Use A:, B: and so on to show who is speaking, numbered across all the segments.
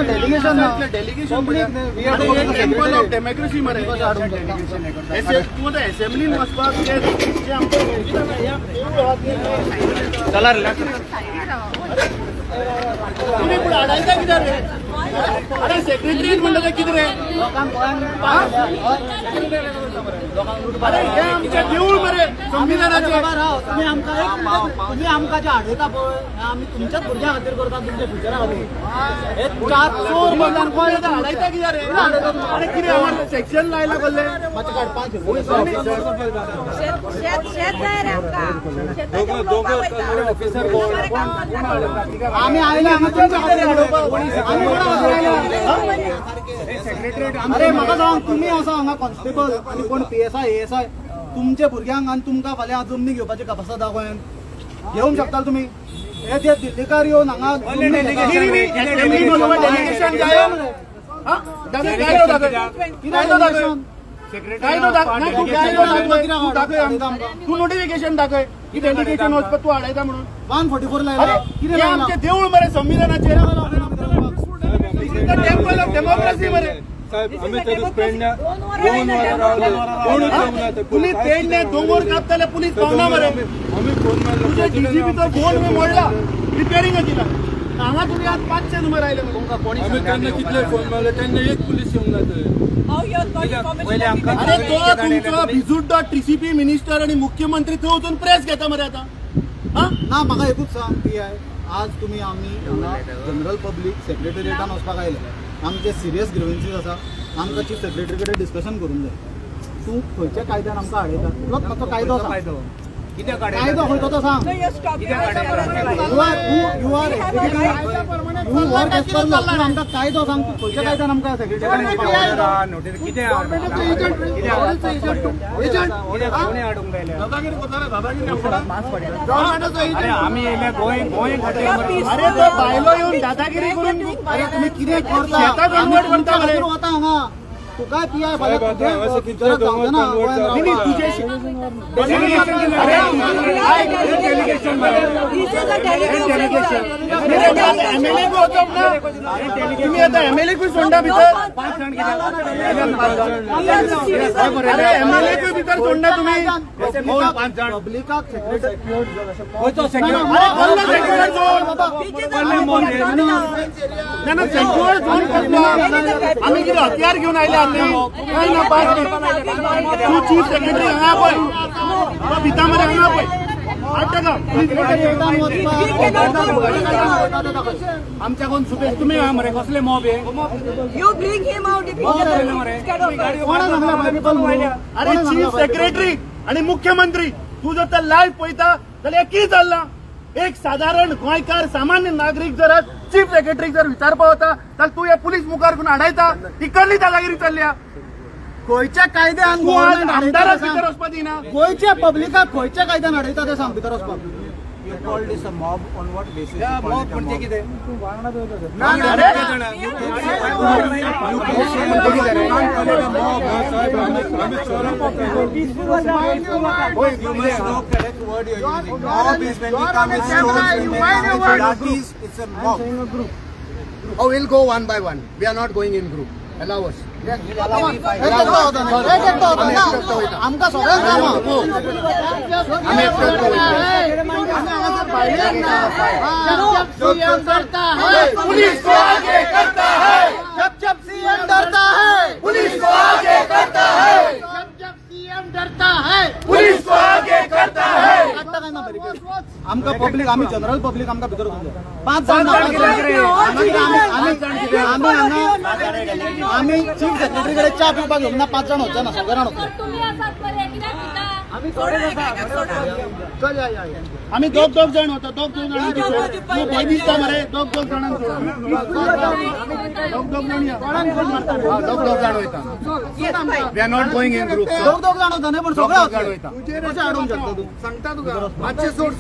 A: Delegation temple of democracy मरे असेंब्लीन वचपाक चला तुम्ही पुढे अडायचा किती रे अरे सेक्रेटरीज म्हणलं किती रे अरे हे आमचे देऊळ मरे संविधानाचे तुम्ही आमका जे आढळता पळय आम्ही तुमच्याच भुरग्यां खातीर करता तुमच्या फ्युचरा खातीर हे 400 महिलांक अडायता किती रे अरे किती आम्हाला सेक्शन लायला बोलले मात्र काढपाक शेत जाय रे आमका ऑफिसर आम्ही आयले आम्ही तुमच्या खातीर अरे म्हाका सांग तुम्ही असो हांगा कॉन्स्टेबल आनी कोण PSI ASI तुमच्या भुरग्यांक आनी तुमकां फाल्यां जमनी घेवपाची कपासता गोंयांत घेवंक शकता तुम्ही हे जे दिल्लीकार येवन हांगा डेलिगेशन जाय तू नोटिफिकेशन दाखय की डेलिगेशन वचपाक तू हाडयता म्हणून 144 लायला कितें आमचे देऊळ मरे संविधानाचे टेम्पल ऑफ डेमोक्रेसी मरे आम्ही पुलीस पेडणे दोंगर कापताले पुलीस पावना मरे तुझे DGP तो फोन में मोडला रिपेरिंग केला हांगा तुम्ही आज 500 नंबर आयले तुमका कोणी त्यांना कितले फोन मारले त्यांना एक पुलीस येऊन जाते अरे तो तुमचा भिजूट TCP मिनिस्टर आणि मुख्यमंत्री थंय वचून प्रेस घेता मरे आता ना म्हाका एकूच सांग PI आज तुम्ही आम्ही जनरल पब्लिक सेक्रेटरिएटान वचपाक आयले आमचे सिरियस ग्रीवेन्सीस आसा आमकां चीफ सेक्रेटरी कडेन डिस्कशन करूंक जाय तूं खंयच्या कायद्यान आमकां हाडयता तुका ताचो कायदो कित्याक कायदो खंयचो तो सांग you are you work as per law आमकां कायदो सांग तूं खंयच्या कायद्यान आमकां सेक्रेटरी अरे तो बायलो येवन दादागिरी करून अरे तुम्ही कितें करता वता हांगा तुका PI फाल्यां फ्युचराक जावंक ना तुजे MLA वचप ना तुम्ही आता MLA कूय सोडा भितर अरे MLA कूय भितर सोडना तुम्ही पब्लिकाक सेक्रेटरी आम्ही किती हथियार घेऊन आयले काही ना पास तू चीफ सेक्रेटरी हांगा पळय तो भिता मरे हांगा पळय आमच्या कोण सुपेश तुम्ही मरे कसले मॉब आहे यू ब्रिंग हिम आउट अरे चीफ सेक्रेटरी आणि मुख्यमंत्री तू जर तर लाईव्ह पळयता जाल्यार की चालला एक साधारण गोंयकार सामान्य नागरिक जर चीफ सेक्रेटरी जर विचारपा होता तर तू या पुलीस मुखार करून हाडयता ती कसली दादागिरी चल्ल्या खंयच्या कायद्यान आमदाराक भितर वचपाक दिना गोंयच्या पब्लिकाक खंयच्या कायद्यान हाडयता ते सांग भितर वचपाक You called this a mob on what basis? Yeah, mob म्हणजे किती? It's a mob. Oh, we'll go one by one. We are not going in group. Allow us. आमका सगळ्यांक डरता है पुलिस को आगे करता है जब CM डरता है पुलिस को आगे करता है जब CM डरता है पुलिस को आगे करता है आमका पब्लिक आम्ही जनरल पब्लिक आमका भितर वचूंक जाय 5 जाण आम्ही चीफ सेक्रेटरी कडे चा पिवपाक घेवंक ना 5 जाण वचना ना 100 जाण वतले आम्ही दोग जाण होतो दोग जाणांची तू भय दिसता मरे दोग जाणांक दोग जाण वयता we are not going in group दोग जाण होता न्ही पण सगळे वयता कशें हाडूंक शकता तू सांगता तुका मातशें सोड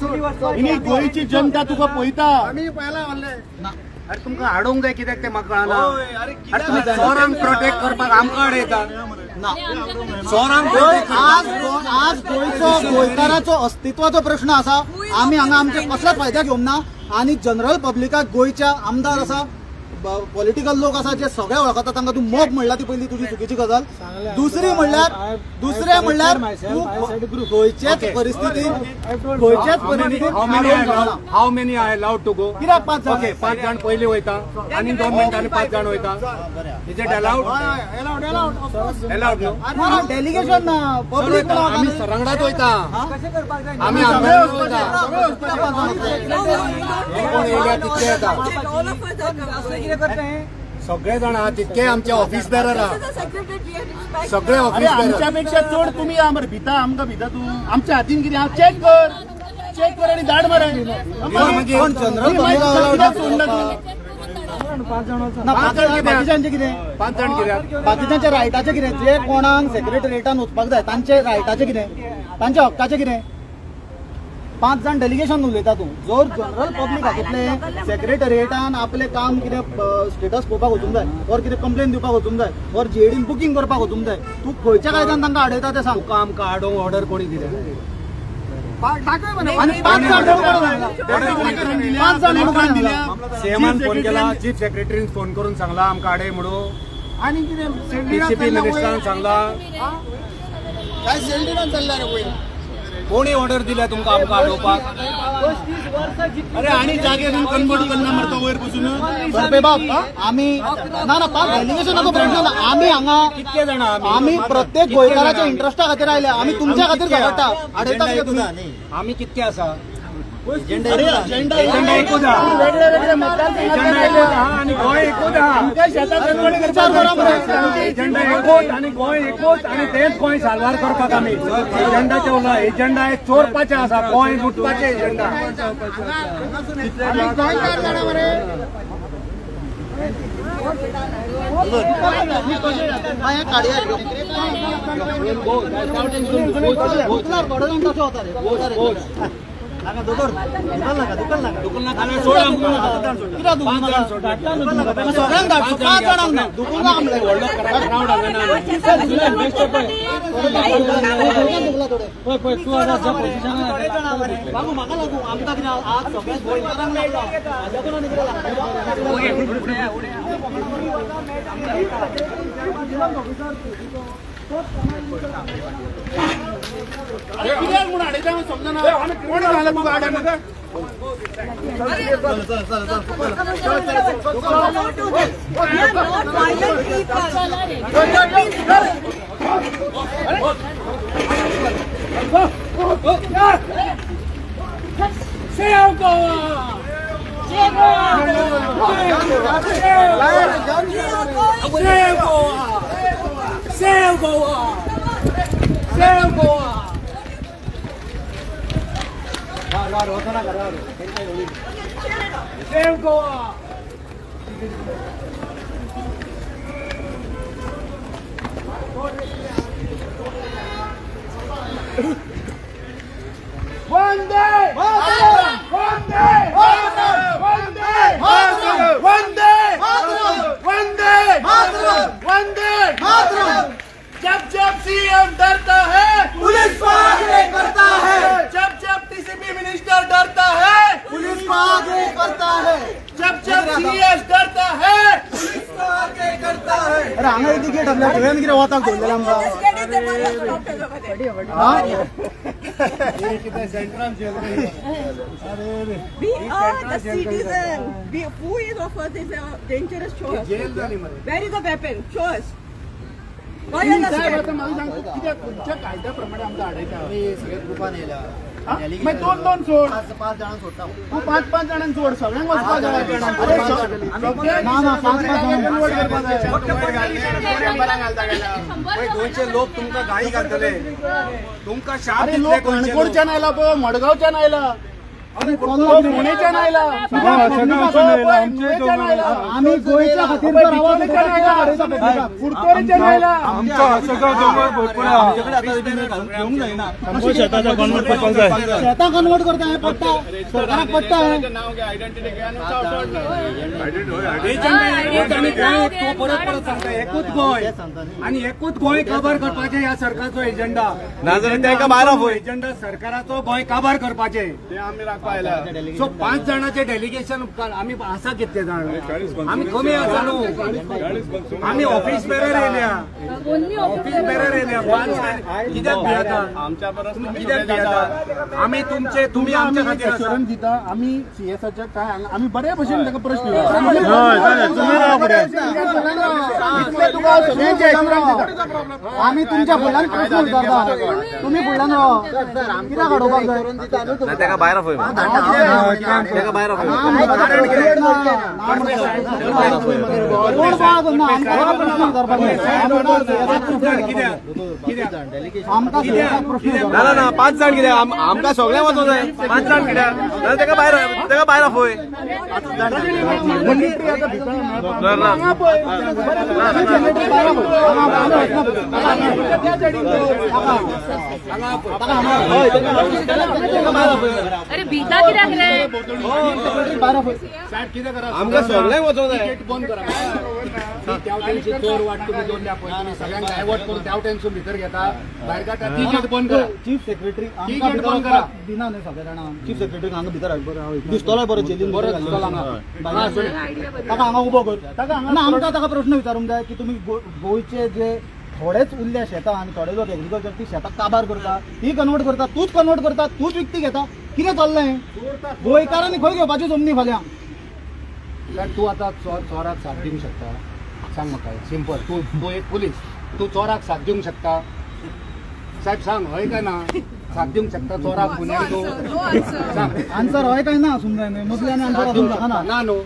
A: इनी गोंयची जनता तुका पळयता आमी पयला व्हरले अरे तुमकां हाडूंक जाय कित्याक तें म्हाका कळना अरे तुम्ही चोरांक प्रोटेक्ट करपाक आमकां हाडयता
B: आज गोंयकाराचो अस्तित्वाचो प्रश्न आसा. आमी हांगा आमचे कसल्याच फायद्या घेवंक ना आनी जनरल पब्लिकाक गोंयच्या आमदार आसा, पॉलिटिकल लोक आसा जे सगळे वळखता तांकां तूं मोग म्हणला ती पहिली तुजी चुकीची गजाल. दुसरें म्हणल्यार गोंयचेच परिस्थितीन
C: how many I allowed to go?
B: कित्याक 5 जाण?
C: ओके 5 जाण पयलीं वयता आनी 2 मिनटांनी 5 जाण वयता. Is it allowed? अलाउड न्हू.
B: डेलिगेशन पब्लीक
C: आमी सरंगडात वयता, आमी कोण येयल्या तितके येता. सगळे जाण आहा तितके आमचे ऑफिस बेरर आहा, सगळे ऑफिस बेरर.
A: आमच्यापेक्षा चड तुम्ही आमकां भिता, आमकां भिता तूं. आमच्या हातीन कितें आहा चेक कर आणि धाड मरे.
B: बाकीच्यांचे कितें?
C: 5 जाण कित्याक?
B: बाकीच्यांच्या रायटाचे कितें? जे कोणाक सेक्रेटरिएटान वचपाक जाय तांचे रायटाचे कितें, तांच्या हक्काचे कितें? 5 जाण डेलिगेशन उलयता तूं. जर जनरल पब्लीक हातूंतले सेक्रेटरिएटान आपलें काम कितें स्टेटस पळोवपाक वचूंक जाय, और कितें कंप्लेन दिवपाक वचूंक जाय, और जेडीन बुकींग करपाक वचूंक जाय, तूं खंयच्या कायद्यान तांकां आडयता तें सांग.
C: तुका आमकां आडोवंक ऑर्डर कोणी दिलें?
B: आनी 5 जाण दिल्या.
C: सीएमान फोन केला, चीफ सेक्रेटरीन फोन करून सांगला आमकां आडय म्हणून,
B: आनी कितें
C: डीसीपी मिनिस्टरान सांगला.
B: काय सेल्डिनान चल्ला रे पळय.
C: कोणी ऑर्डर दिल्या तुमकां आमकां आडोवपाक?
A: अरे आणि जागेर कन्वर्ट करना मरता वयर बसून.
B: बरपे बाब आमी ना 5 डेलिगेशनाचो प्रश्न ना. आमी हांगा
C: कितके जाण
B: आमी प्रत्येक गोंयकाराच्या इंट्रस्टा खातीर आयले. आमी तुमच्या खातीर झगडटा. आडयता कितें तुमी?
C: आमी कितके आसा?
A: एजेंडा
C: एकूच आहा,
A: वेगळे मतदारसंघात
C: आनी गोंय एकूच आहा. एजेंडा एकूच आनी गोंय एकूच आनी तेच गोंय साल्वार करपाक आमी एजेंडाचे उलय. एजेंडा एक चोरपाचे आसा, गोंय लुटपाचे एजेंडा.
A: जब जब सीएम डरता है पुलिस को आगे करता है. जब जब टीसीपी मिनिस्टर डरता है
B: पुलिस को आगे करता है.
A: जब जब सीएस डरता है पुलिस को आगे करता है.
B: अरे हांगा टिकेट आपल्या ट्रेन कितें वताक दवरलेलें आमकां?
D: We are the citizen. Who is offered this dangerous choice? Where is the weapon? Show us. Why are you
A: साहेब मला सांगतो किती कोणत्या कायद्याप्रमाणे आमचा आडायचा
B: सगळ्या ग्रुपान येयला.
A: मग 2-2 सोड.
B: 5 जाणां सोडटा.
A: तू 5-5 जाणांनी सोड. सगळ्यांक वचपाक जाय.
C: गोंयचे लोक तुमकां गाळी घालतले, तुमकां शाप
A: लोक कणकोडच्यान आयला पळय, मडगांवच्यान आयला. पुणेच्यान आयला
B: आम्ही गोयच्या खातीर
A: कुडतोरेच्यान आयला
B: शेतां कन्वर्ट करता हें पडटा सरकाराक पडटा
C: परत सांगता एकूच गोंय आणि एकूच गोंय काबार करपाचें ह्या सरकारचो एजेंडा एजेंडा सरकाराचो गोंय काबार करपाचें सो 5 जाणांचे डेलिगेशन आमी आसा कितले जाण आमी कमी आसा न्हू आमी ऑफिस बेरर येयल्या 5 कित्याक भियेता कित्याक भियेता आमी तुमी आमच्या खातीर
A: एश्योरन्स दिता आमी सीएसच्या काय आमी बरे भशेन ताका प्रश्न
B: आम्ही तुमच्या फुडल्यान प्रश्न विचारता तुम्ही फुडल्यान कित्याक अडोवपाक जाय
E: तेका भायर पळय तेका भायर
B: कोण पावत ना आमकां प्रश्न विचारपाक आमकां प्रश्न
E: ना 5 जाण कित्याक आमकां सगळ्या वचूंक जाय 5 जाण कित्याक नाल्यार तेका भायर पळय
F: अरे भिता कित्याक रे
E: आमकां सगळ्यांक वचूंक जाय
C: चोर वाट तुम्ही दोन द्या पळय तुम्ही सगळ्यांक डायवर्ट करून त्या टेन्शन भितर घेता भायर काडटा ती गेट बंद करा
B: चीफ सेक्रेटरी
C: ती गेट बंद करा
B: दिना न्हय सगळ्या जाणां चीफ सेक्रेटरी हांगा भितर दिसतलो बरो जेलीन
C: बरो दिसतलो हांगा
B: ताका हांगा उबो कर ना आमकां ताका प्रश्न विचारूंक जाय की तुमी गोंयचे जे थोडेच उरल्या शेतां आनी थोडे लोक एग्रीकल्चर ती शेतां काबार करता ही कन्वर्ट करता तूच विकती घेता कितें चल्लें गोंयकारांनी खंय घेवपाची जमनी फाल्यां
C: तूं आतां चोराक साथ दिवंक शकता सांग म्हाका सिंपल तूं एक पुलीस तूं चोराक साथ दिवंक शकता साहेब सांग हय काय ना साथ दिवंक शकता चोराक गुन्ह्याक तूं सांग
B: आन्सर हय काय ना आसूंक जाय न्हय मदल्यान आन्सर आसूंक जायना
C: ना न्हू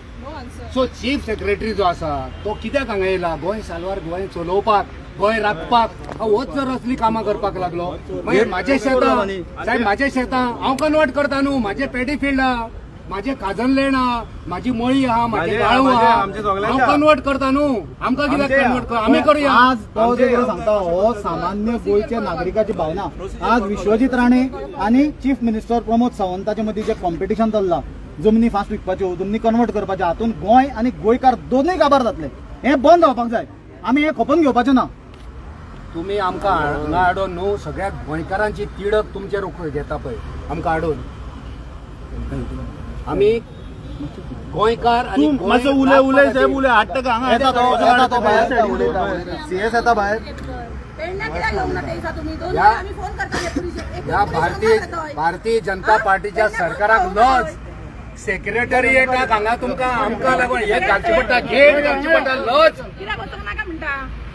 C: सो चीफ सेक्रेटरी जो आसा तो कित्याक हांगा येयला गोंय साल्वार गोंय चलोवपाक गोंय राखपाक होच जर असली कामां करपाक लागलो मागीर म्हाजे शेतां साहेब म्हाजे शेतां हांव कन्वर्ट करता न्हू म्हाजे पॅडी फील्ड आहा म्हाजे काजन लेण आहा म्हाजी मळी आहा म्हाजे गाळू आहा हांव कन्वर्ट करता न्हू आमकां कित्याक कन्वर्ट कर आमी करूया
B: आज तो जे सांगता हो सामान्य गोंयच्या नागरिकाची भावना आज विश्वजीत राणे आनी चीफ मिनिस्टर प्रमोद सावंताचे मदीं जे कॉम्पिटिशन चल्लां जमनी फास्ट विकपाच्यो जमनी कन्वर्ट करपाच्यो हातूंत गोंय आनी गोंयकार दोनूय काबार जातले हें बंद जावपाक जाय आमी हें खपोवन घेवपाचें ना
C: तुमी आमकां हांगा हाडून न्हू सगळ्या गोंयकारांची तिडक तुमचेर घेता पळय आमकां हाडून आमी गोंयकार आनी
A: मातसो उलय साहेब उलय 8 टक्का हांगा
B: येता तो भायर सीएस येता भायर
C: ह्या भारतीय जनता पार्टीच्या सरकाराक लज सेक्रेटरिएटाक हांगा तुमकां आमकां लागून हे घालची पडटा गेट घालची पडटा लज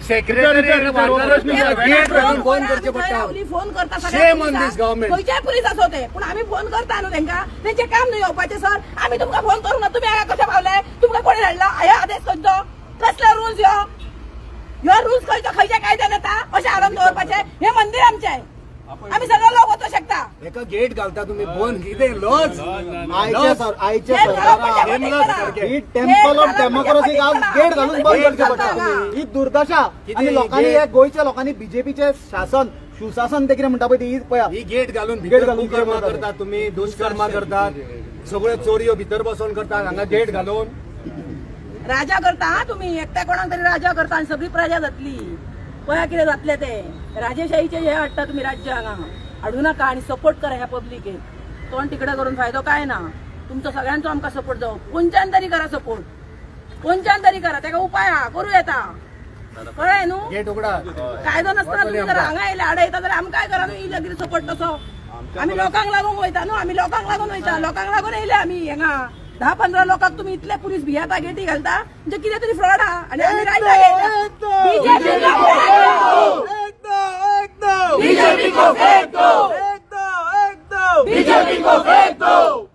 C: सेक्रेटरिएट गेट घालून बंद करचे पडटा
D: फोन करता
C: शेम ऑन दिस गव्हर्नमेंट
D: खंयच्याय पुलीस असो ते पूण आमी फोन करता न्हू तेंकां तेंचे काम न्हू येवपाचें सर आमी तुमकां फोन करूं ना तुमी हांगा कशे पावले तुमकां कोणी धाडला ह्यो आदेश खंयचो कसले रुल्स ह्यो रुल्स खंयचो खंयच्या कायद्यान येता अशें हाडून दवरपाचें हें मंदीर आमचें आमी सगळे लोक वचूं शकता
C: एका गेट घालता तुम्ही बंद कितें लज
B: ही टेम्पल ऑफ डेमोक्रेसी आज गेट घालून बंद करचे पडटा ही दुर्दशा आणि लोकांनी हे गोंयच्या लोकांनी बीजेपीचे शासन सुशासन ते कितें म्हणटा पळय ती पळया
C: ही गेट घालून भितर कुकर्मां करतात तुम्ही दुष्कर्मां करतात सगळ्यो चोरयो भितर बसोन करतात हांगा गेट घालून
D: राजा करता हा तुम्ही एकट्या कोणाक तरी राजा करता आणि सगळी प्रजा जातली पळया कितें जातले ते राजेशाहीचे हे हाडटा तुम्ही राज्य हांगा हाडू नाका आणि सपोर्ट करा ह्या पब्लिकेक तोंड तिकडे करून फायदो काय ना तुमचो सगळ्यांचो आमकां सपोर्ट जावं कोणच्यान तरी करा सपोर्ट कोणच्यान तरी करा तेका उपाय हा करूं येता कळ्ळें न्हू
C: गेट उगडा
D: कायदो नासतना तुम्ही जर हांगा येयले आडयता जाल्यार आमकां काय करा न्हू इले कितें सपोर्ट तसो आमी लोकांक लागून वयता न्हू आमी लोकांक लागून वयता लोकांक लागून येयले आमी हांगा 10-15 लोकांक तुम्ही इतले पुलीस भियाता गेटी घालता म्हणजे कितें तरी फ्रॉड हा आणि आमी रायता बीजेपी को फेक दो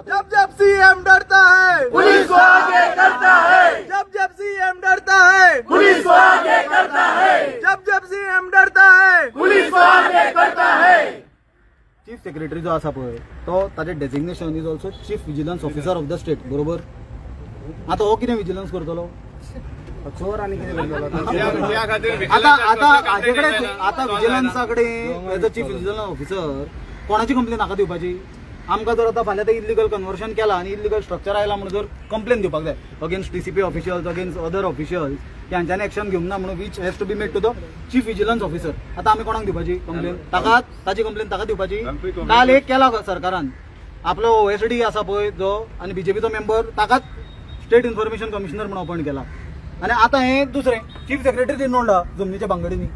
E: जब सीएम डरता है
A: पुलिस को आगे करता है
E: जब सीएम डरता है
A: पुलिस को आगे करता है
E: जब सीएम डरता है
A: पुलिस को आगे करता है
B: सेक्रेटरी जो आसा पळय तो ताचे designation is also chief vigilance officer of the state, बरोबर? आता हो कितें विजिलन्स करतलो?
C: चोर आनी कितें करतलो?
B: आता विजिलन्सा कडेन as a chief vigilance officer कोणाची कंप्लेन नाका दिवपाची? आमकां जर आतां फाल्यां ते इल्लिगल कन्वर्शन केलां आनी इल्लिगल स्ट्रक्चर आयलां म्हणून जर कंप्लेन दिवपाक जाय against TCP officials, against other officials, त्यांच्यानी एक्शन घेवंक ना म्हणून which has to be made to the chief vigilance officer. आतां आमी कोणाक दिवपाची कंप्लेन? ताची कंप्लेन ताका दिवपाची. काल एक केला सरकारान, आपलो OSD आसा पळय जो आनी BJPचो मेंबर ताकाच स्टेट इन्फॉर्मेशन कमिशनर म्हणून अपॉइंट केला. आनी आतां हे दुसरें चीफ सेक्रेटरी तीन नोंदा जमनीच्या भांगडींनी.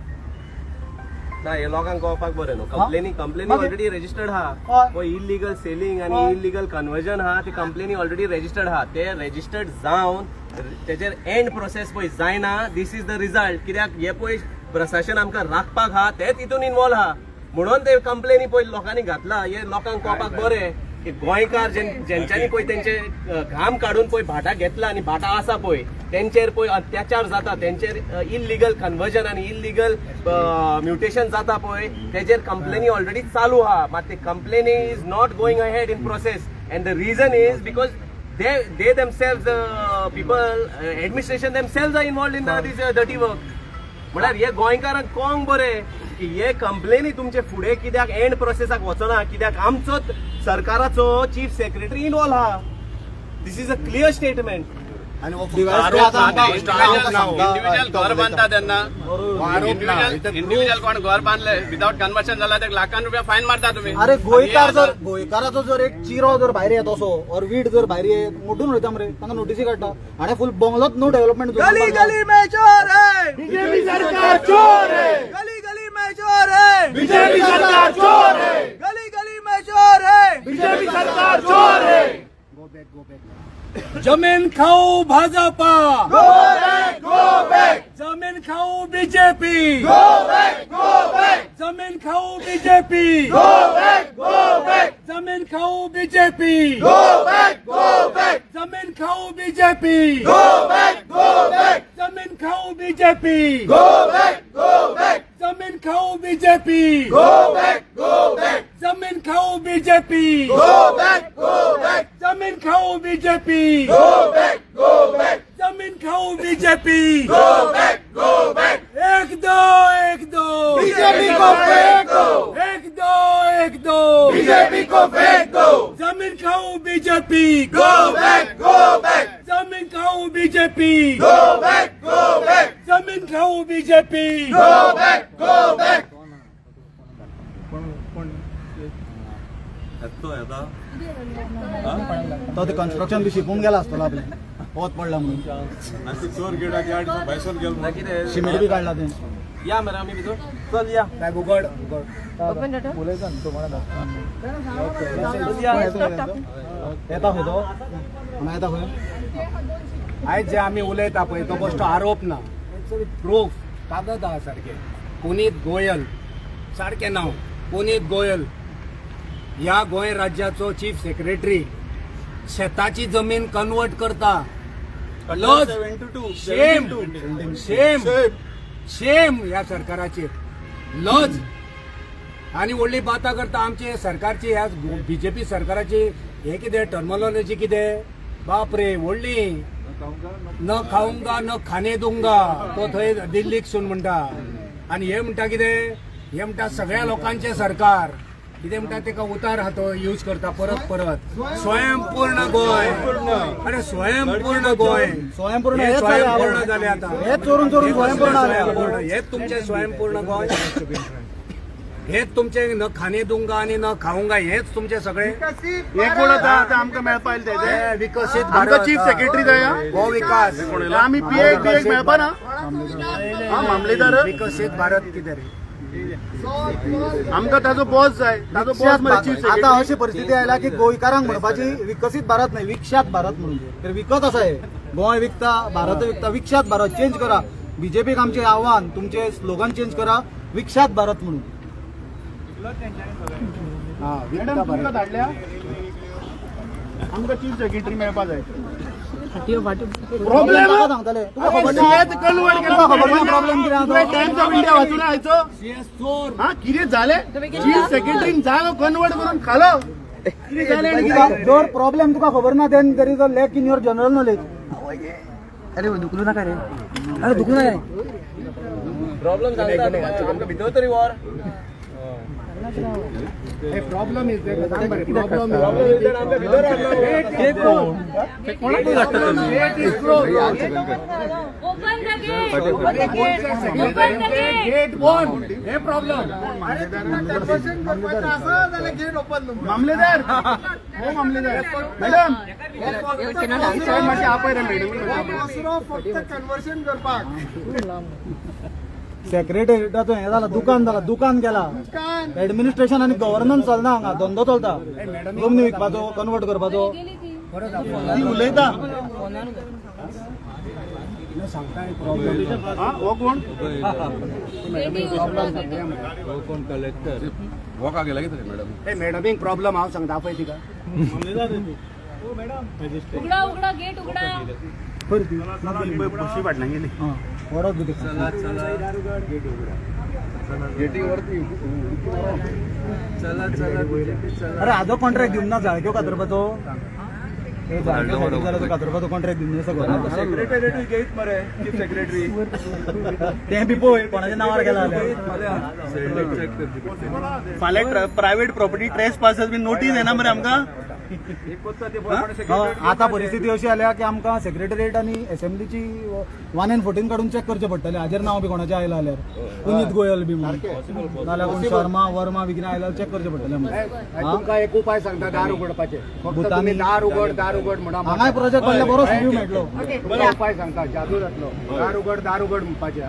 E: ना हे लोकांक कळपाक बरें न्हू. कंप्लेनी ऑलरेडी रजिस्टर्ड आहा. पळय इल्लिगल सेलिंग आनी इल्लिगल कन्वर्जन आहा ती कंप्लेनी ऑलरेडी रजिस्टर्ड आहा. ते रजिस्टर्ड जावन तेजेर एंड प्रोसेस पळय जायना. This is the result. कित्याक हे पळय प्रशासन आमकां राखपाक आहा तेच हितून इन्वॉल्व आहा म्हणून ते कंप्लेनी पळय लोकांनी घातला. हे लोकांक कळपाक बरें की गोंयकार जेंच्यांनी पळय तेंचे घाम काडून पळय भाटां घेतला आनी भाटां आसा पळय तेंचेर पळय अत्याचार जाता, तेंचेर इल्लिगल कन्वर्जन आनी इल्लिगल म्युटेशन जाता पळय तेजेर कंप्लेनी ऑलरेडी चालू आहा. मात ते कंप्लेनी is not going ahead in process and the reason is because they themselves people administration themselves are involved in this dirty work. म्हळ्यार हे गोंयकारांक कळोंक बरें की हे कंप्लेनी तुमचे फुडें कित्याक एंड प्रोसेसाक वचना, कित्याक आमचोच सरकाराचो चीफ सेक्रेटरी इन्वॉल्व आहा. This is a clear statement.
G: Individual घर बांधता तेन्ना इंडिव्हिज्युअल कोण घर बांधले विदाउट कन्वर्शन झाला ते लाखान रुपया फायन मारता तुम्ही.
B: अरे गोंयकाराचो जर एक चिरो जर भायर येत असो और वीट जर भायर येत मोडून वयता मरे तांकां नोटीसी काडटा. हाणे फुल बंगलोत न्यू डेव्हलपमेंट
E: गली गली में चोर है,
A: बीजेपी सरकार चोर है.
E: गली गली में चोर है,
A: बीजेपी सरकार चोर है.
E: गली गली में चोर है,
A: बीजेपी सरकार चोर है.
C: जमीन खाऊ भाजपा,
A: गो बैक,
C: जमीन खाऊ बीजेपी,
A: गो बैक,
C: जमीन खाऊ बीजेपी,
A: गो बैक,
C: जमीन खाऊ बीजेपी,
A: गो बैक,
C: जमीन खाऊ बीजेपी,
A: गो बैक,
C: जमीन खाऊ बीजेपी,
A: गो बैक,
C: जमीन खाऊ बीजेपी,
A: गो बैक,
C: जमीन खाऊ बीजेपी,
A: गो बैक,
C: जमीन खाऊ बीजेपी,
A: गो बैक,
C: जमीन खाऊ बीजेपी,
A: गो बैक.
C: एक दो
A: बीजेपी को फेंक दो,
C: एक दो
A: बीजेपी को फेंक दो.
C: जमीन खाऊ बीजेपी,
A: गो बैक,
C: जमीन खाऊ बीजेपी,
A: गो बैक,
C: जमीन खाऊ बीजेपी.
A: Go back.
B: तो ते कन्स्ट्रक्शन बी शिकून गेला आसतलो आपले पोत पडला म्हणून सिमेंट बी काढला ते.
E: या मरे आम्ही भितर चल या
B: काय उघड येता खंय तो येता खंय
C: आयज जे आम्ही उलयता पळय तो गोष्ट आरोप ना, प्रूफ कागद आहा सारखे. पुनीत गोयल सारखे नाव पुनीत गोयल ह्या गोंय राज्याचो चीफ सेक्रेटरी शेताची जमीन कन्वर्ट करता. लज, शेम शेम शेम ह्या सरकाराचेर लज. आनी व्हडली बाता करता आमचे सरकारची ह्या बीजेपी सरकाराची. हे कितें टर्मिनॉलॉजी कितें बाप रे व्हडली. न खाऊंगा न खाणे दूंगा तो थंय दिल्लीक सून म्हणटा. आनी हे म्हणटा कितें, हे म्हणटा सगळ्या लोकांचे सरकार. कितें म्हणटा तेका उतार हा तो यूज करता परत स्वयंपूर्ण गोंय. अरे स्वयंपूर्ण गोंय, स्वयंपूर्ण जाले आता.
B: हेच चोरून स्वयंपूर्ण
C: हेच तुमचे स्वयंपूर्ण गोंय. हेच तुमचे न खाणे दूंगा आणि न खाऊंगा हेच तुमचे सगळे.
A: एकूण आता आमकां मेळपा येयले
C: विकसित
A: आमकां चीफ सेक्रेटरी जाय.
C: हो विकास
A: आमी पीएक मेळपा ना. मामलेदार
C: विकसित भारत कितें रे.
A: आमकां ताजो बॉस जाय. ताजो बॉस म्हणजे चीफ सेक्रेटरी.
B: आता अशी परिस्थिती आयला की गोंयकारांक म्हणपाची विकसित भारत नाही विकशात भारत म्हणून. तर विकत आसा हे गोंय विकता, भारत विकता. विकशात भारत चेंज करा. बीजेपीक आमचे आव्हान, तुमचे स्लोगन चेंज करा विकशात भारत म्हणून.
A: मॅडम तुमकां धाडल्या आमकां चीफ सेक्रेटरी मेळपा जाय
B: प्रॉब्लेम सांगतले तुका खबर ना प्रॉब्लेम कितें
A: टाइम्स ऑफ इंडिया वाचून आयचो हा कितें जालें चीफ सेक्रेटरीन जागो कन्वर्ट करून खालो कितें जालें आनी कितें
B: जर प्रॉब्लेम तुका खबर ना then there is a lack in your general knowledge
D: अरे दुखू नका रे अरे दुखू नका रे
E: प्रॉब्लेम सांगता तुमकां भितर तरी वर
C: प्रॉब्लम इज देट प्रॉब्लेम
E: आमकां भितर
F: ओपन द गेट
C: गेट बंद हे प्रॉब्लेम
A: मामलेदार हो मामलेदार मॅडम मातशें आपय रे मॅडम कन्वर्शन करपाक
B: सेक्रेटरीटाचो हे जाला दुकान गेला एडमिनिस्ट्रेशन आणि गव्हर्नन्स चलना हांगा धंदो चलता जमनी विकपाचो कन्वर्ट करपाचो ती उलयता
A: हो कोण
G: कलेक्टर वॉका गेला कितें मॅडम
C: मॅडमीक प्रॉब्लेम हांव सांगता पळय तिका
F: उघडा गेट उघडा
A: बशी वाटना गेली
B: परत अरे आजो कॉन्ट्रॅक्ट दिवन ना जाळक्यो कातरपाचो कातरपाचो कॉन्ट्रॅक्ट दिवन सगळं
A: सेक्रेटरी घेत मरे चीफ सेक्रेटरी
B: तें बी पळय कोणाच्या नांवार गेला
A: फाल्यां प्रायव्हेट प्रॉपर्टी ट्रेस पासस बी नोटीस येना मरे आमकां
B: आता परिस्थिती अशी आल्या की आमकां सेक्रेटरिएट आणि असेंब्लीची 1 and 14 काढून चेक करचे पडटले हाजेर नांव बी कोणाचें आयला जाल्यार पुनीत गोयल बी म्हणून नाल्यार कोण शर्मा वर्मा बी कितें आयला चेक करचे पडटले
C: तुमकां एक उपाय सांगता दार उगडपाचे फक्त तुमी दार उगड म्हणा
B: हांगाय प्रोजेक्ट काडल्यार बरो रिव्यू मेळटलो
C: बरो उपाय सांगता जादू जातलो दार उगड म्हणपाचे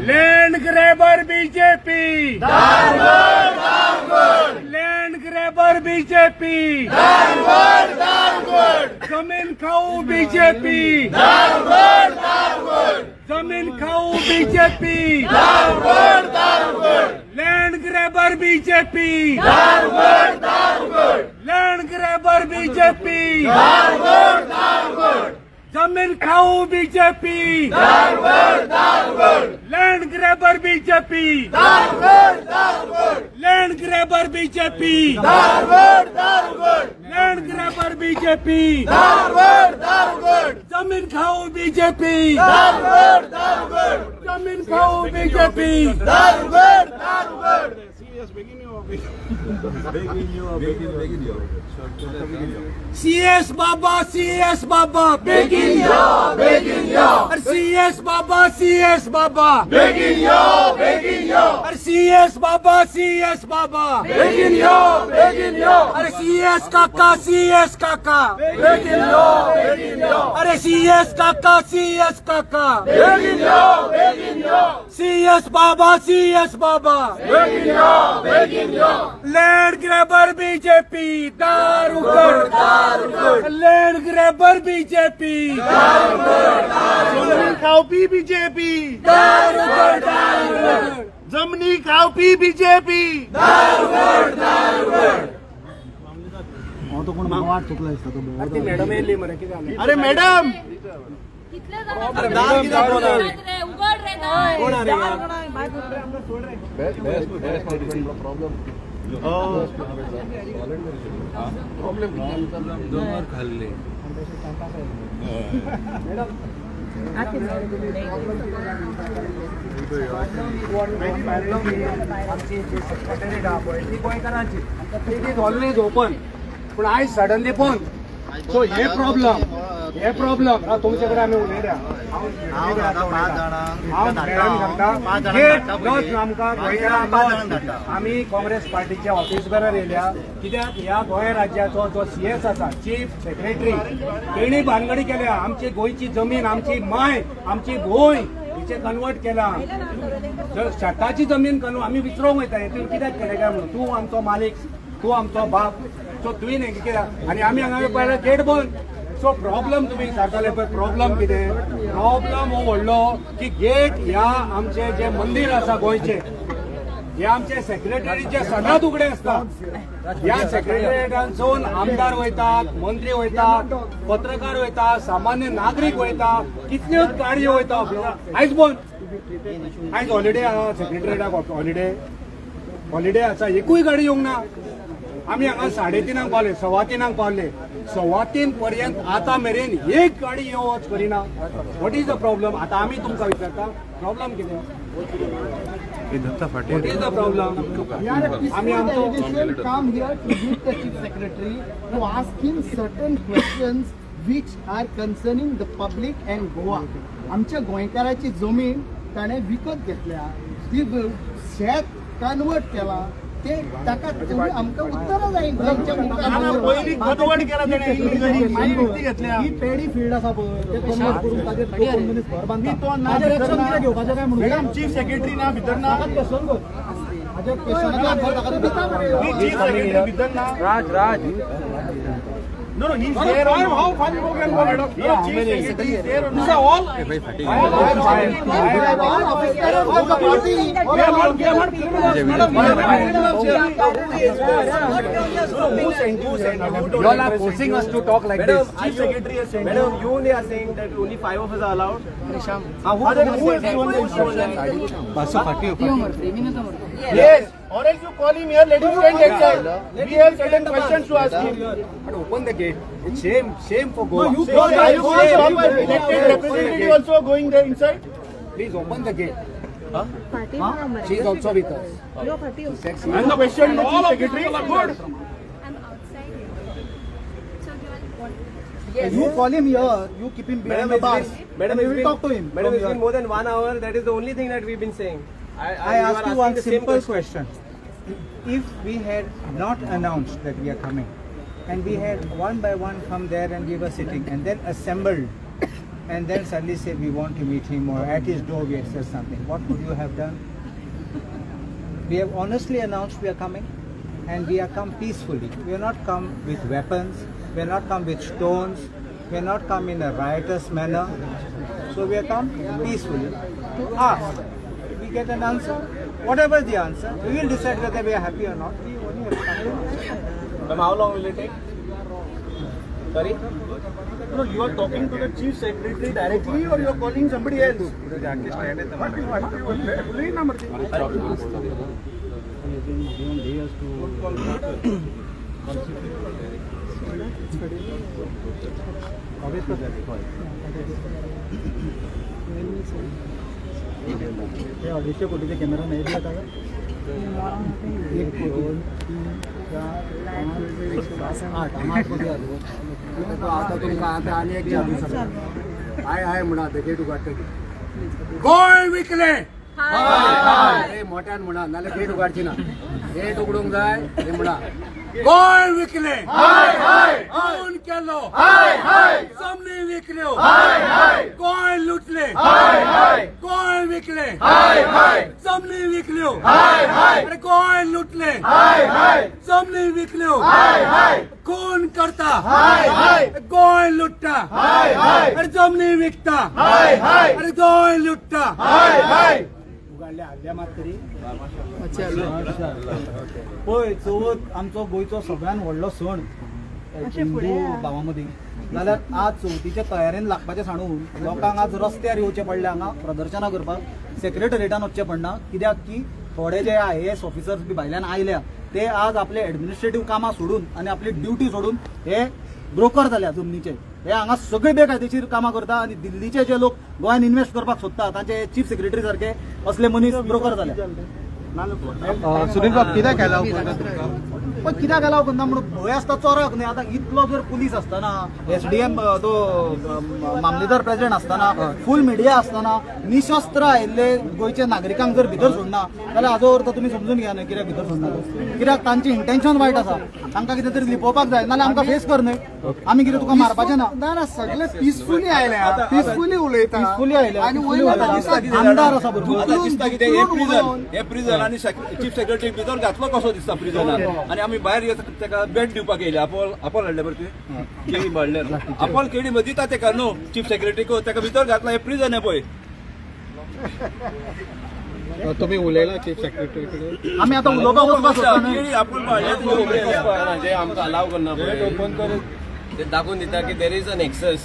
A: land grabber BJP land grabber BJP जमीन खाऊ बीजेपी जमीन खाऊ BJP land grabber BJP land grabber BJP जमीन खाऊ BJP land grabber BJP land grabber BJP land grabber BJP जमीन खाऊ बीजेपी जमीन खाऊ BJP CS Baba, CS Baba, begging you, begging you. CS Baba, CS Baba, begging you, begging you. CS Baba, CS Baba, begging you, begging you. CS Kaka, CS Kaka, begging you, begging you. CS Kaka, CS Kaka, begging you, begging you. CS Baba, CS Baba, begging you, begging you. Land grabber BJP, Darugad, land grabber BJP जमनी खावपी BJP जमनी खावपी BJP
B: तो कोण वाट चुकला दिसता तो
C: मॅडम येयली मरे कितें जालें
A: अरे मॅडम
F: कितले जण उघड रे
G: खाल्ले
C: ऑलवेज ओपन पण आयज सडनली बंद सो हे प्रॉब्लेम तुमचे कडेन आमी उलयल्या आमी काँग्रेस पार्टीच्या ऑफिस बेरार येयल्या कित्याक ह्या गोंय राज्याचो जो CS आसा चीफ सेक्रेटरी तेणी भानगडी केल्या आमची गोंयची जमीन आमची माय आमची भूंय हिचे कन्वर्ट केला शेताची जमीन आमी विसरूंक वयता हेतून कित्याक केलें काय म्हणून तूं आमचो मालीक तूं आमचो बाप सो तुवें हें कित्याक आनी आमी हांगा पळयलें गेट बंद सो प्रॉब्लेम तुम्ही सांगताले पळय प्रॉब्लेम कितें प्रॉब्लेम हो व्हडलो की गेट ह्या आमचे जे मंदिर आसा गोंयचे हे आमचे सेक्रेटरीचे सदांच उगडे असतात. ह्या सेक्रेटरीएटांसून आमदार वयतात, मंत्री वयतात, पत्रकार वयतात, सामान्य नागरीक वयतात, कितल्योच गाडयो वयतात. आयज बंद, आयज हॉलिडे आहा सेक्रेटरीएटाक, हॉलिडे आसा, एकूय गाडी येवंक ना. आमी हांगा 3:30 पावले, 3:15 पावले, 3:15 पर्यंत आता मेरेन एक गाडी येवं वच करिना. What is the problem? आता आमी तुमकां विचारता प्रॉब्लम कितें? What is the problem? आमी आमचो
B: come here to meet the chief secretary to ask him certain questions which are concerning the public and Goa. आमच्या गोंयकाराची जमीन ताणे विकत घेतल्या, ती शेत कन्वर्ट केला, ते ताका तुम्ही आमकां उत्तरां जाय.
A: पयलीं कन्वर्ट केला तेणे इल्लिगली, मागीर विकती घेतल्या.
B: ही पेडी फील्ड आसा पळय, ते कन्वर्ट करून ताजेर दोन मनीस घर बांदता. ताजेर एक्शन कितें घेवपाचें काय म्हणून?
A: मॅडम चीफ सेक्रेटरी ना भितर ना.
B: क्वेश्चन कर. हाजे क्वेश्चनाचो आन्सर ताका दिता.
A: चीफ सेक्रेटरी भितर ना. राज No, he's there. How far you can go, madam? Yeah, chief secretary is there. These are all.
B: All the party.
A: We are not criminals, madam.
C: You all are forcing us to talk like this.
A: Chief secretary is saying.
E: Madam, you only are saying that only 5 of us are allowed.
A: Who is given the instruction? Yes. Or else you call him here, let him stand outside. We have certain questions to ask him.
C: But open the gate. It's shame for Goa.
A: You are you elected representative also going there inside?
C: Please open the gate. She is also with us.
A: And the question to chief secretary. Good.
B: You call him here, you keep him behind the bars.
E: Madam,
B: we will talk to him.
E: Madam, it's been more than 1 hour. That is the only thing that we've been saying.
H: I ask you one simple question. If we had not announced that we are coming, and we had one by one come there and we were sitting and then assembled, and then suddenly say we want to meet him, or at his door we had said something, what would you have done? We have honestly announced we are coming, and we are come peacefully. We are not come with weapons, we are not come with stones, we are not come in a riotous manner. So we are come peacefully to ask. We get an answer, whatever the answer, we will decide whether we are happy or not. We only have come.
E: Ma'am, how long will it take? Sorry?
A: No, you are talking to the chief secretary directly or you are calling somebody else?
B: हे 250 कोटीचे camera नाही दिला का? 1 2 3 4 5 6 8 कोटी आलो.
C: आता तुमकां आता आनी एक जादू सांगता. हाय म्हणा ते गेट उगडटली. गोंय विकले. अरे मोठ्यान म्हणा, नाल्यार गेट उगडची ना. गेट उगडूंक जाय हे म्हणा. गोंय विकले. कोण केलो? जमनी विकल्यो. गोंय लुटले. गोंय विकले. जमनी विकल्यो. अरे गोंय लुटले. जमनी विकल्यो. कोण करता? गोंय लुटता. अरे जमनी विकता. अरे गोंय लुटता.
B: उगाडले हल्ल्या मात तरी पळय. चवथ आमचो गोंयचो सगळ्यान व्हडलो सण हिंदू भावां मदीं. जाल्यार आज चवथीच्या तयारेन लागपाचें सांडून लोकांक आज रस्त्यार येवचें पडलें, हांगा प्रदर्शनां करपाक सेक्रेटरिएटान वचचें पडना. कित्याक की थोडे जे IAS ऑफिसर्स बी भायल्यान आयल्या ते आज आपले एडमिनिस्ट्रेटिव्ह कामां सोडून आनी आपली ड्युटी सोडून हे ब्रोकर जाल्या जमनीचे. हे हांगा सगळे बेकायदेशीर कामां करता आनी दिल्लीचे जे लोक गोंयान इन्व्हेस्ट करपाक सोदता तांचे चीफ सेक्रेटरी सारखे असले मनीस ब्रोकर जाले.
H: सुनील बाब कित्याक अलाव
B: पण कित्याक अलाव करना म्हणून भंय आसता चोराक न्ही. आतां इतलो जर पुलीस आसतना, SDM तो मामलेदार प्रेसिडेंट आसतना, फूल मिडिया आसतना निशस्त्र आयिल्ले गोंयचे नागरिकांक जर भितर सोडना जाल्यार हाजो अर्थ तुमी समजून घेया न्हय कित्याक भितर सोडना. कित्याक तांची इंटेन्शन वायट आसा. तांकां कितें तरी लिपोवपाक जाय, नाल्यार आमकां फेस कर न्हय. आमी कितें तुका मारपाचें ना. ना सगळे पिसफुली आयले, पिसफुली उलयता, पिसफुली आयले आनी आमदार आसा
I: हे प्रिझन आनी चीफ सेक्रेटरी भितर घातलो कसो दिसता प्रिझनान. आनी आमी भायर ताका भेट दिवपाक येयले. आपोल हाडले बरें तुवें केळी म्हणल्यार आपोल केळी दिता ताका न्हू चीफ सेक्रेटरीक ताका भितर घातला. हे प्रिझन हे पळय.
B: तुम्ही उलयला चीफ सेक्रेटरी कडेन आमी आतां उलोवपाक वचपाक सोदता
E: जे आमकां अलाव करना ते दाखोवन दिता की देर is a nexus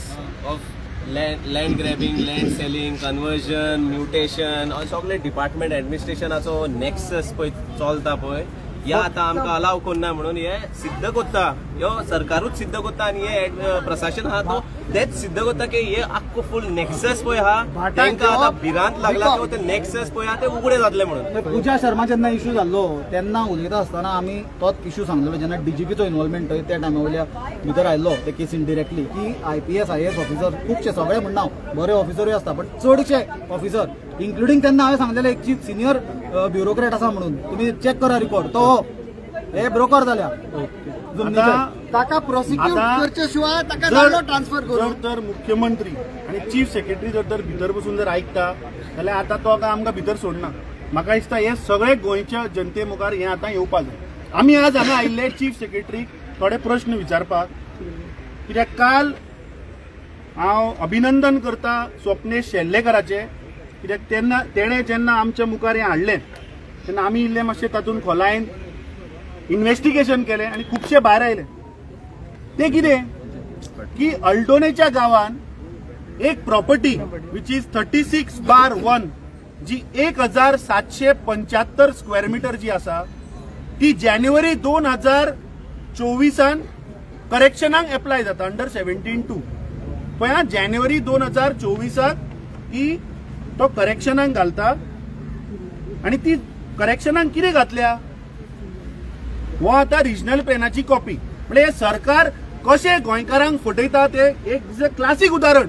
E: of land grabbing, land selling, conversion, mutation, सगळे डिपार्टमेंट ऍडमिनिस्ट्रेशनाचो नेक्सस पळय चलता पळय, ह्या आतां आमकां अलाव करना म्हणून हे सिद्ध करता, ह्यो सरकारूच सिद्ध करता आनी हे प्रशासन आहा तो तेच सिद्ध करता की हे आख्खो फूल नेक्सस पळय आहा तांकां आतां भिरांत लागला की ते नेक्सस पळय आहा ते उगडे जातले म्हणून.
B: पूजा शर्मा जेन्ना इश्यू जाल्लो तेन्ना उलयता आसतना आमी तोच इश्यू सांगलेलो जेन्ना डीजीपीचो इन्वॉल्वमेंट त्या टायमा वयल्या भितर आयल्लो ते केसीन डिरेक्टली की IPS IAS ऑफिसर खुबशे सगळे म्हणना बरे ऑफिसरूय आसता पण चडशे ऑफिसर इन्क्लुडींग तेन्ना हांवें सांगलेलें एक चीफ सिनियर ब्युरोक्रेट आसा म्हणून तुमी चॅक करा रिकॉर्ड तो हे ब्रोकर जाल्या ताका प्रोसिक्यूट करचे शिवाय ताका जालो ट्रान्सफर करून
A: तर मुख्यमंत्री आणि चीफ सेक्रेटरी जर भितर बसून जर आयकता जाल्यार आतां तो आमकां भितर सोडना. म्हाका दिसता हे सगळे गोंयच्या जनते मुखार हे आतां येवपा जाय. आमी आज हांगा आयिल्ले चीफ सेक्रेटरीक थोडे प्रश्न विचारपाक, कित्याक काल हांव अभिनंदन करता स्वप्नेश शेल्लेकराचे, कित्याक तेणें जेन्ना आमच्या मुखार हें हाडलें तेन्ना आमी इल्ले मातशें तातूंत खोलायेन इन्व्हेस्टिगेशन केलें आनी खुबशे भायर आयले. ते कितें की अल्टोनेच्या गांवान एक प्रॉपर्टी विच इज 36/1 जी 1775 स्क्वेअर मिटर जी आसा ती जानेवारी 2024 करेक्शनाक एप्लाय जाता अंडर 17(2). पळय जानेवारी 2024 ती तो करेक्शनाक घालता आनी ती करेक्शनाक कितें घातल्या वो आता रिजनल प्लॅनाची कॉपी. म्हणजे सरकार कशें गोंयकारांक फटयता ते एक क्लासीक उदाहरण.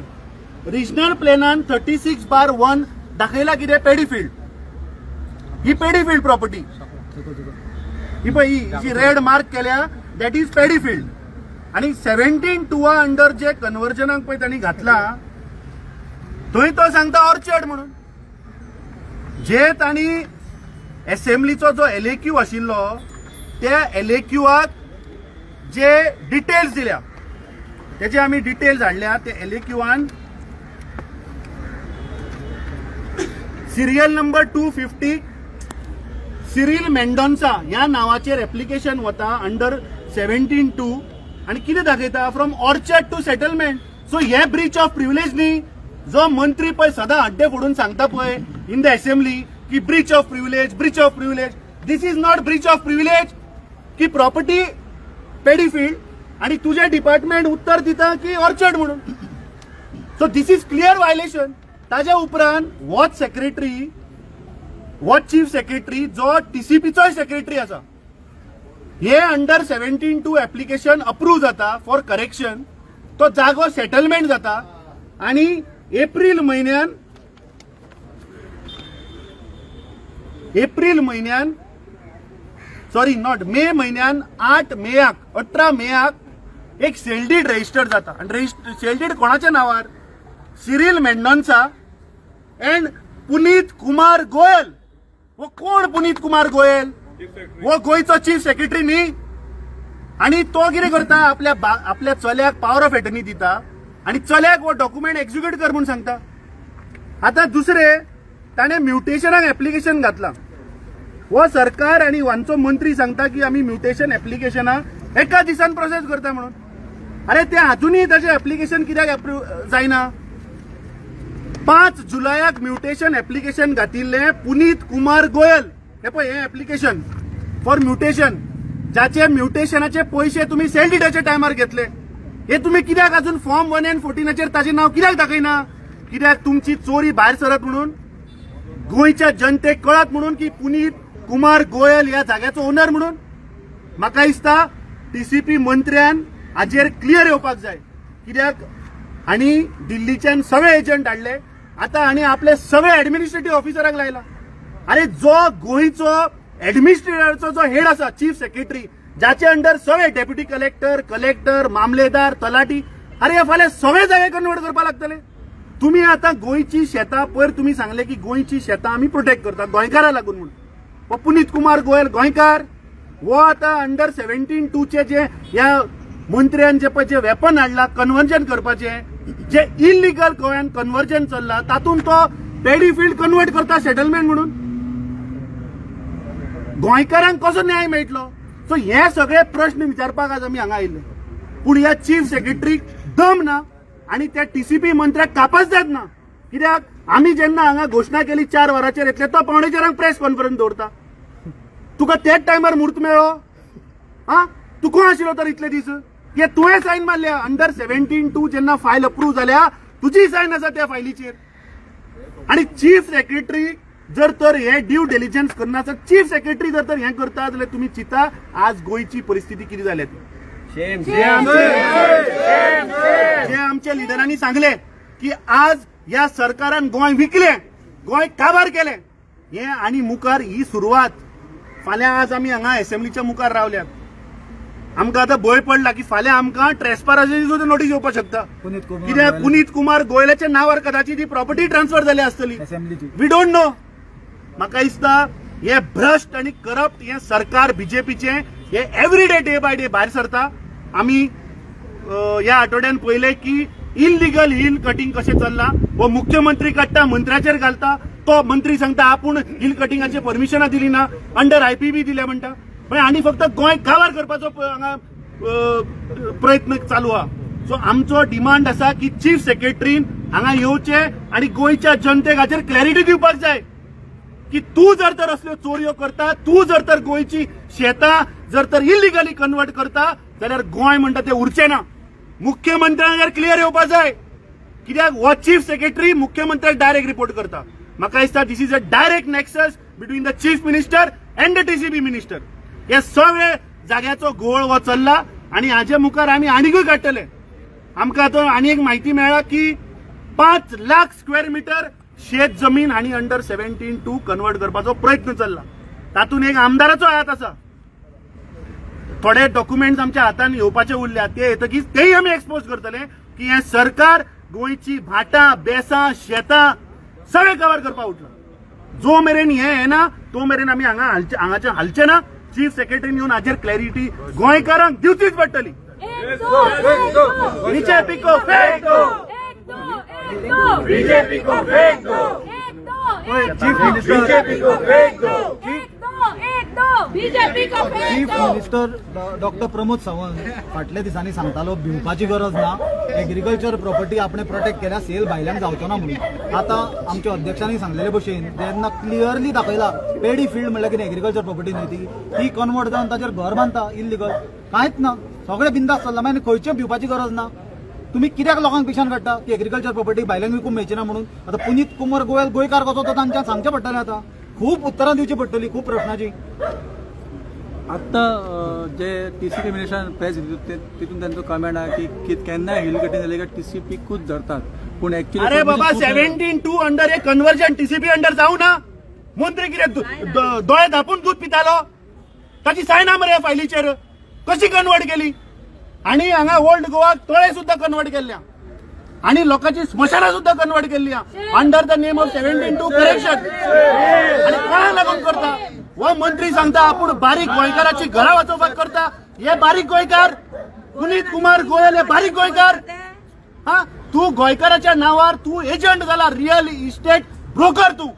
A: रिजनल प्लॅनान 36/1 दाखयला कितें पेडीफिल्ड, ही पेडीफिल्ड प्रॉपर्टी, ही पळय ही जी रेड मार्क केल्या दॅट इज पेडीफिल्ड. आणि 17(2) अंडर जे कन्वर्जनाक पळय तांणी घातला थंय तो सांगता ऑर्चर्ड म्हणून. जे तांणी असेंब्लीचो जो LAQ आशिल्लो त्या LAQआक जे डिटेल्स दिल्या त्याचे आमी डिटेल्स हाडल्या. ते LAQआन सिरियल नंबर 250 सिरिल मेंडोन्सा ह्या नावाचेर एप्लिकेशन वता अंडर 17(2) आणि कितें दाखयता from orchard to settlement. So हे ब्रीच ऑफ प्रिविलेज न्ही, जो मंत्री पळय सदां हड्डे फोडून सांगता पळय इन द असेंब्ली की Breach of privilege, Breach of privilege. This is not Breach of privilege की प्रॉपर्टी पेडीफिल्ड आणि तुझे डिपार्टमेंट उत्तर दिता की ऑर्चर्ड म्हणून. So this is clear violation. ताज्या उपरांत watch secretary, watch chief secretary जो TCPचोय सेक्रेटरी आसा, हे अंडर 17(2) एप्लिकेशन अप्रूव्ह जाता फॉर करेक्शन. तो जागो सेटलमेंट जाता आणि एप्रिल म्हयन्यान 18 मेयाक 18 मेयाक एक सेलडीड रजिस्टर्ड जाता. आणि सेलडीड कोणाच्या नावार? Cyril Mendonsa and Puneet Kumar Goyal. वो कोण पुनीत कुमार गोयल? वो गोयचो चीफ सेक्रेटरी न्ही. आणि तो कितें करता, आपल्या चल्याक पॉवर ऑफ एटर्नी दिता आणि चल्याक वो डॉक्युमेंट एक्झिक्यूट कर म्हणून सांगता. आता दुसरे ताणें म्युटेशनाक एप्लिकेशन घातला. वो सरकार आणि वांचो मंत्री सांगता की आम्ही म्युटेशन एप्लिकेशना एका दिसान प्रोसेस करता म्हणून. अरे ते अजूनही ताचे एप्लिकेशन कित्याक अप्रूव्ह जायना? 5 जुलयाक म्युटेशन एप्लिकेशन घातिल्ले पुनीत कुमार गोयल. हे पळय हे एप्लिकेशन फॉर म्युटेशन, ज्याचे म्युटेशनाचे पैसे तुम्ही सेल डीडाच्या टायमार घेतले. हे तुम्ही कित्याक अजून फॉर्म 1 and 14 ताचे नाव कित्याक दाखयना? कित्याक तुमची चोरी भायर सरत म्हणून, गोंयच्या जनतेक कळत म्हणून की पुनीत कुमार गोयल ह्या जाग्याचो ओनर म्हणून. म्हाका दिसता TCP मंत्र्यान हाजेर क्लियर येवपाक जाय. कित्याक आणि दिल्लीच्यान सगळे एजंट हाडले, आता आणि आपले सगळे ऍडमिनिस्ट्रेटिव्ह ऑफिसराक लायला. अरे जो गोंयचो ऍडमिनिस्ट्रेटरचो जो हेड आसा चीफ सेक्रेटरी, ज्याचे अंडर सगळे डेप्युटी कलेक्टर, मामलेदार, तलाटी, अरे फाल्यां सगळे जागे कन्वर्ट करपाक लागतले. तुम्ही आता गोंयची शेतां पयर तुम्ही सांगले की गोंयची शेतां आमी प्रोटेक्ट करता गोंयकारां लागून म्हणून. पुनीत कुमार गोयल गोंयकार, वो आता अंडर 17(2) जे ह्या मंत्र्यान जे पळय जे वेपन हाडला कन्वर्जन करपाचे, जे इलिगल गोंयान कन्वर्जन चल्ला तातूंत तो पेडीफिल्ड कन्वर्ट करता सेटलमेंट म्हणून. गोंयकारांक कसो न्याय मेळटलो? सो हे सगळे प्रश्न विचारपाक आज आमी हांगा आयिल्ले. पूण ह्या चीफ सेक्रेटरीक दम ना आनी त्या टीसीपी मंत्र्याक कापास जात ना. कित्याक आमी जेन्ना हांगा घोशणा केली 4 वरांचेर येतले, तो 4:45 प्रेस कॉन्फरन्स दवरता. तुका तेच टायमार मुहूर्त मेळ्ळो? तू खंय आशिल्लो तर इतले दीस? की तुवें सायन मारल्या अंडर 17-2 जेन्ना फायल अप्रूव्ह जाल्या, तुजी सायन आसा त्या फायलीचेर. आणि चीफ सेक्रेटरी जर तर हे ड्यू डिलिजन्स करना, चीफ सेक्रेटरी जर तर हे करता जाल्यार तुम्ही चिंता आज गोंयची परिस्थिती किती जाल्या ती. जे आमच्या लिडरांनी सांगले की आज या सरकारान गोंय विकले, गोंय काबार केले, हे आणि मुखार ही सुरवात. फाल्यां आज आमी हांगा असेंब्लीच्या मुखार रावल्यात. आमकां आतां भंय पडला की फाल्यां आमकां ट्रेस्पाराची सुद्दां नोटीस येवपाक शकता. कित्याक पुनीत कुमार गोयलाच्या नांवार कदाचित ही प्रॉपर्टी ट्रान्सफर जाली आसतली. We don't know. म्हाका दिसता हे भ्रष्ट आणि करप्ट हे सरकार बीजेपीचे हे एव्हरीडे डे बाय डे भायर सरता. आमी ह्या आठवड्यान पळयले की इलिगल हिल कटिंग कशें चल्लां. हो मुख्यमंत्री काडटा, मंत्र्याचेर घालता, तो मंत्री सांगता आपूण हिल कटिंगाची परमिशनां दिली ना, अंडर IPB दिल्या म्हणटा. आनी फक्त गोंय काबार करपाचो हांगा प्रयत्न चालू आहा. सो आमचो डिमांड आसा की चीफ सेक्रेटरीन हांगा येवचे आनी गोंयच्या जनतेक हाचेर क्लॅरिटी दिवपाक जाय की तू जर तर असल्यो चोरयो करता, तू जर तर गोंयची शेतां जर तर इलिगली कन्वर्ट करता जाल्यार गोंय म्हणटा ते उरचें ना. मुख्यमंत्र्यान क्लियर येवपाक जाय. कित्याक हो चीफ सेक्रेटरी मुख्यमंत्र्याक डायरेक्ट रिपोर्ट करता. म्हाका दिसता this is a direct nexus between the chief minister and the TCP minister. हे सगळे जाग्याचो घोळ हो चल्ला आणि हाचे मुखार आमी आनीकूय काडटले. आमकां आतां आनी एक म्हायती मेळ्ळा की 5 लाख स्क्वेअर मिटर शेत जमीन आणि अंडर 17-2 कन्वर्ट करपाचो प्रयत्न चल्ला. तातूंत एक आमदाराचो हात आसा. थोडे डॉक्युमेंट्स आमच्या हातान येवपाचे उरल्या, ते येतकीच तेही आमी एक्सपोज करतले की हे सरकार गोंयची भाटां, बेसां, शेतां सगळे कव्हर करपाक उठला. जो मेरेन हे येना तो मेरेन आमी हांगाचे हालचे ना. चीफ सेक्रेटरीन येवन हाचेर क्लॅरिटी गोंयकारांक दिवचीच पडटली. बीजेपी को फेक दो, बीजेपी को फेक दो, chief
B: minister doctor Pramod Sawant फाटल्या दिसांनी सांगतालो भिवपाची गरज ना, एग्रीकल्चर प्रॉपर्टी आपण प्रोटेक्ट केल्या सेल भायल्यान जावचो ना म्हणून. आता आमच्या अध्यक्षांनी सांगलेले भशेन जेन्ना क्लियरली दाखयला पेडी फील्ड म्हणल्यार कितें एग्रीकल्चर प्रॉपर्टी न्हय ती कन्वर्ट जावन ताचेर घर बांदता इल्लीगल, कांयच ना, सगळे बिंदास चल्ला. मागीर खंयचे भिवपाची गरज ना. तुम्ही कित्याक लोकांक पिशान काडटा की एग्रीकल्चर प्रॉपर्टी भायल्यान विकूंक मेळची ना म्हणून? आता पुनीत कुमार गोयकार कसो तो तांच्यान सांगचें पडटलें. आता खूप उत्तरां दिवची पडटली खूप प्रश्नाची.
J: आत्ता जे TCP मिनिस्टरान प्रेस तितून तांचो कमेंट आहे की केन्ना हिल कटिंग जाले का TCPकूच धरतात. पूण एक्चुअली
A: अरे बाबा 17-2 अंडर हे कन्वर्जन TCP अंडर जाऊ ना. मंत्री कितें दोळे धापून दूध पितालो? ताची सायन आहा मरे फायलीचेर. कशी कन्वर्ट केली? आणि हांगा ओल्ड गोवाक तळे सुद्धा कन्वर्ट केल्ल्या आणि लोकांची स्मशानां सुद्धा कन्वर्ट केल्ली under the name of 17-2 correction. आणि कोणाक लागून करता? हो मंत्री सांगता आपूण बारीक गोंयकाराची घरां वाचोवपाक करता. हे बारीक गोंयकार पुनीत कुमार गोयल हे बारीक गोंयकार. तू गोंयकाराच्या नावार तू एजंट जाला, रियल इस्टेट ब्रोकर तू.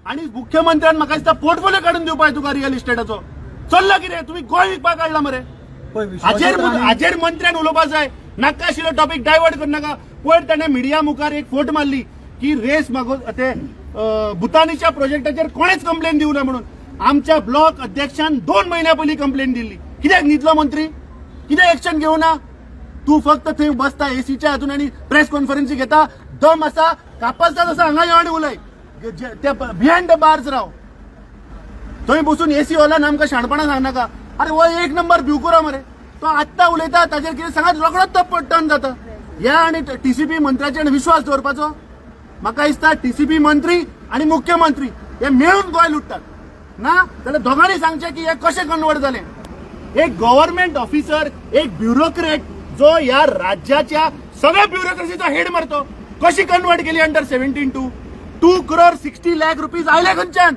A: आणि मुख्यमंत्र्यान म्हाका दिसता पोर्टफोलिओ काडून दिवपाक तुका रियल इस्टेटाचो. चल्ला कितें? तुम्ही गोंय विकपाक काडला मरे. हाजेर मंत्र्यान उलोवपाक जाय. नाका आशिल्लो टॉपिक डायवर्ट करनाका. पयर ताणें मिडिया मुखार एक फोट मारली की रेस मागो ते भुतानीच्या प्रोजेक्टाचेर कोणेच कंप्लेन दिवना म्हणून. आमच्या ब्लॉक अध्यक्षान 2 महिन्या पयलीं कंप्लेन दिल्ली. कित्याक न्हिदलो मंत्री? कित्याक एक्शन घेवना? तू फक्त थंय बसता एसीच्या हातून आणि प्रेस कॉन्फरन्सी घेता. दम आसा कापासता तसं हांगा येवन उलय. ते बिहायंड द बार्स राव. थंय बसून एसी हॉलान आमकां शाणपणां सांगनाका. अरे वो 1 नंबर भिवकुरा मरे. तो आत्ता उलयता ताचेर कितें सांगात रोखडोच तो टर्न जाता. ह्या आनी TCP मंत्र्याचेर विश्वास दवरपाचो? म्हाका दिसता TCP मंत्री आणि मुख्यमंत्री हे मेळून गोंय लुटतात ना. जाल्यार दोगांनी सांगचे की हे कशें कन्वर्ट जालें. एक गव्हर्नमेंट ऑफिसर, एक ब्युरोक्रेट जो ह्या राज्याच्या सगळ्या ब्युरोक्रेसीचा हेड मारतो, कशी कन्वर्ट केली अंडर 17-2? 2 crore 60 lakh रुपीज आयले खंयच्यान?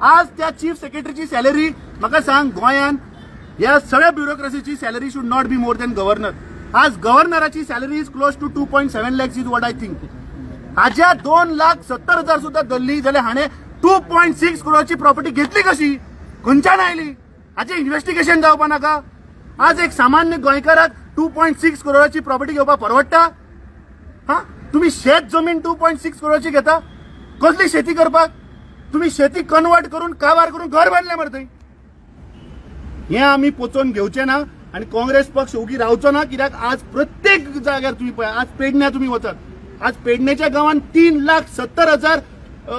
A: आज त्या चीफ सेक्रेटरीची सॅलरी म्हाका सांग गोंयान ह्या सगळ्या ब्युरोक्रेसीची salary should not be more than governor. आज गव्हर्नराची salary is close to 2.7 lakhs is what I think. हाज्या 2,70,000 सुद्धा धरली जाल्यार हाणें 2.6 crore प्रॉपर्टी घेतली कशी? खंयच्यान आयली हाचे इन्व्हेस्टिगेशन जावपा नाका. आज एक सामान्य गोंयकाराक 2.6 करोडाची प्रॉपर्टी घेवपाक परवडटा? हा, तुम्ही शेत जमीन 2.6 करोडाची घेता? कसली शेती करपाक? तुम्ही शेती कन्वर्ट करून कारभार करून घर बांधले मरे थंय. हे आम्ही पोचोवन घेवचे ना आणि काँग्रेस पक्ष उगी रावचो ना. कित्याक आज प्रत्येक जाग्यार तुम्ही पळय, आज पेडण्या तुम्ही वचत, आज पेडण्याच्या गावात 3,70,000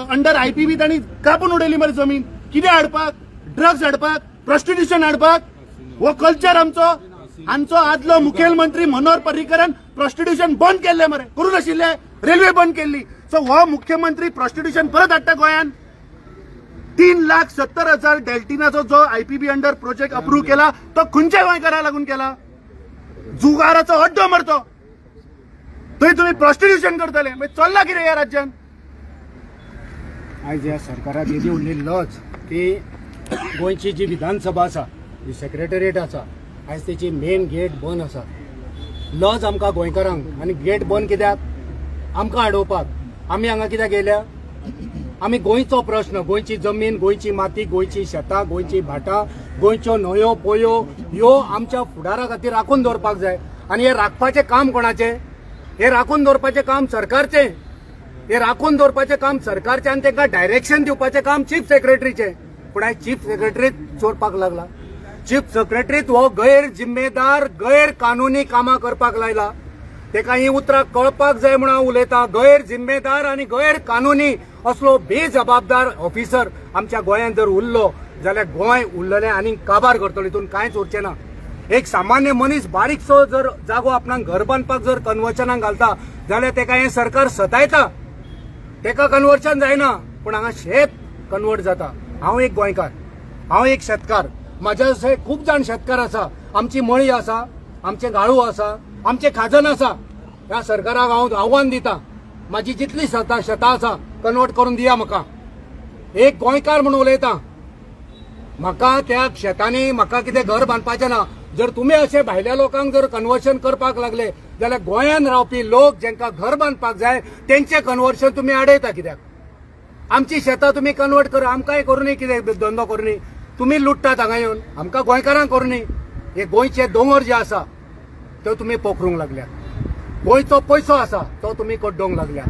A: अंडर IPB तांणी कापून उडयली मरे जमीन. कितें हाडपाक? ड्रग्स हाडपाक, प्रॉस्टिट्यूशन हाडपाक. हो कल्चर आमचो आदलो मुखेलमंत्री मनोहर पर्रीकरान प्रॉस्टिट्यूशन बंद केल्ले मरे, करू नाशिल्ले, रेल्वे बंद केल्ली. सो हो मुख्यमंत्री प्रॉस्टिट्यूशन परत हाडटा गोंयान. 3,70,000 डेल्टिनाचो जो IPB अंडर प्रोजेक्ट अप्रूव्ह केला तो खंयच्या गोंयकारा लागून केला? जुगाराचो अड्डो मरतो थंय तुम्ही प्रॉस्टिट्यूशन करतले. चल्ला कितें ह्या राज्यान?
C: आयज ह्या सरकाराक येदी उरली लज की गोंयची जी विधानसभा आसा, जी सेक्रेटरिएट आसा, आयज तेची मेन गेट बंद आसा. लज आमकां गोंयकारांक. आनी गेट बंद कित्याक? आमकां अडोवपाक. आमी हांगा कित्याक गेल्या? आमी गोंयचो प्रश्न, गोंयची जमीन, गोंयची माती, गोंयची शेतां, गोंयची भाटां, गोंयच्यो न्हंयो पोयो ह्यो आमच्या फुडारा खातीर राखून दवरपाक जाय. आनी हे राखपाचें काम कोणाचें? हे राखून दवरपाचें काम सरकारचें. हे राखून दवरपाचें काम सरकारचें आनी तांकां डायरेक्शन दिवपाचें काम चीफ सेक्रेटरीचें. पूण आयज चीफ सेक्रेटरीच चोरपाक लागला. चीफ सेक्रेटरीत हो गैर जिम्मेदार, गैर कानुनी कामां करपाक लायला. तेका ही उतरां कळपाक जाय म्हणून हांव उलयतां. गैर जिम्मेदार आनी गैर कानुनी असलो बेजबाबदार ऑफिसर आमच्या गोंयांत जर उरलो जाल्यार गोंय उरलेलें आनी काबार करतलो, हितून कांयच उरचें ना. एक सामान्य मनीस बारीकसो जर जागो आपणाक घर बांदपाक जर कन्वर्शनाक घालता जाल्यार तेका हें सरकार सतायता. तेका कन्वर्शन जायना, पूण हांगा शेत कन्वर्ट जाता. हांव एक गोंयकार, हांव एक शेतकार, म्हाज्या अशे खूब जाण शेतकार आसा. आमची मळी आसा, आमचे गाळू आसा, आमचे खाजन आसा. ह्या सरकाराक हांव आव्हान दितां, म्हाजी जितली शेतां आसा कन्वर्ट करून दिया म्हाका. एक गोंयकार म्हणून उलयतां. म्हाका त्या शेतांनी म्हाका कितें घर बांदपाचें ना. जर तुमी अशे भायल्या लोकांक जर कन्वर्शन करपाक लागले जाल्यार गोंयांत रावपी लोक जांकां घर बांदपाक जाय तेंचें कन्वर्शन तुमी आडयता कित्याक? आमची शेतां तुमी कन्वर्ट कर, आमकांय करूनी कितें धंदो करूनी. तुमी लुट्टात हांगा येवन, आमकां गोंयकारांक करूनी. हे गोंयचे दोंगर जे आसा तो तुमी पोखरूंक लागल्या. गोंयचो पयसो आसा तो तुमी कड्डोवंक लागल्या.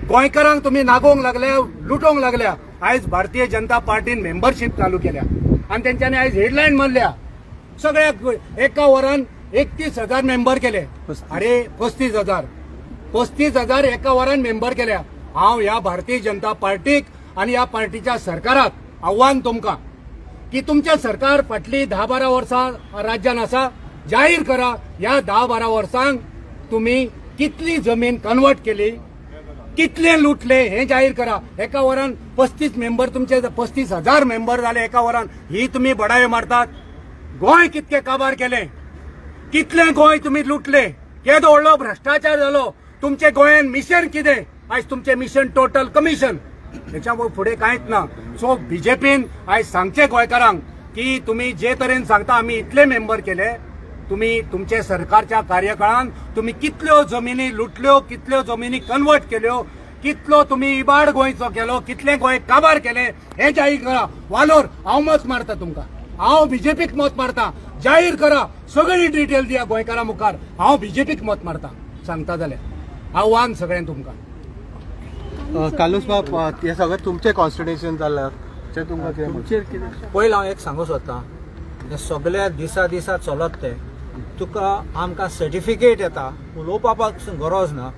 C: गोंयकारांक तुमी नागोवंक लागल्या, लुटोवंक लागल्या. आयज भारतीय जनता पार्टीन मेंबरशीप चालू केल्या आनी तेंच्यांनी आयज हेडलायन मारल्या. सगळ्याक एका वरान 31,000 मेंबर केले. अरे 35,000 एका वरान मेंबर केल्या. हांव ह्या भारतीय जनता पार्टीक आनी ह्या पार्टीच्या सरकाराक आव्हान तुमकां की तुमचे सरकार फाटली 10-12 वर्सां राज्यान आसा, जाहीर करा ह्या 10-12 वर्सांक तुम्ही कितली जमीन कन्वर्ट केली, कितले लुटले हे जाहीर करा. एका वरान 35 मेंबर तुमचे 35,000 मेंबर झाले एका वरान. ही तुम्ही बडावे मारतात. गोंय कितके काबार केले, कितले गोंय तुम्ही लुटले, केदो व्हडलो भ्रष्टाचार जालो. तुमचे गोंयान मिशन कितें? आयज तुमचे मिशन टोटल कमिशन. त्याच्या फुडें कांयच ना. सो बीजेपीन आयज सांगचे गोंयकारांक की तुम्ही जे तरेन सांगता आम्ही इतले मेंबर केले, तुम्ही तुमचे सरकारच्या कार्यकाळात तुम्ही कितल्यो जमिनी लुटल्यो, कितल्यो जमिनी कन्वर्ट केल्यो, कितलो तुम्ही इबाड गोंयचो केलो, कितले गोंय काबार केले हे जाहीर करा. वालोर हांव मत मारता तुमकां, हांव बीजेपीक मत मारता. जाहीर करा, सगळी डिटेल दिया गोंयकारां मुखार. हांव बीजेपीक मत मारता सांगता जाल्यार. आव्हान सगळ्यांक तुमकां.
J: कालूस बाब, हे सगळें तुमचें कॉन्स्टिट्युशन जाल्यार ते तुमकां
H: पयलीं हांव एक सांगूं सोदतां. हे सगळ्या दिसा चलत ते तुका आमकां सर्टिफिकेट येता, उलोवपाक गरज ना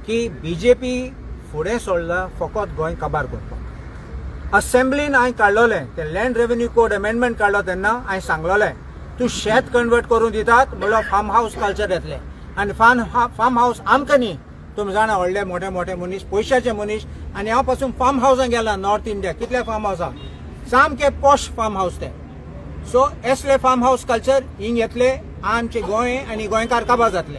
H: की बीजेपी फुडें सोडला फकत गोंय काबार करपाक. असेंब्लीन हांवें काडलोलें ते लँड रेव्हेन्यू कोड अमेंडमेंट काडलो तेन्ना हांवें सांगलोलें तूं शेत कन्वर्ट करून दितात म्हणल्यार फार्म हाऊस कल्चर येतलें. आनी फार्म हाऊस आमकां न्ही, तुमी जाणा व्हडले मोठे मनीस, पयशाचे मनीस. आनी हांव पासून फार्म हाऊसांक गेला नॉर्थ इंडिया. कितले फार्म हाऊस आहा, सामके पॉश फार्म हाऊस ते. सो असले फार्म हाऊस कल्चर हिंग येतले, आमचे गोंय आनी गोंयकार काबार जातले.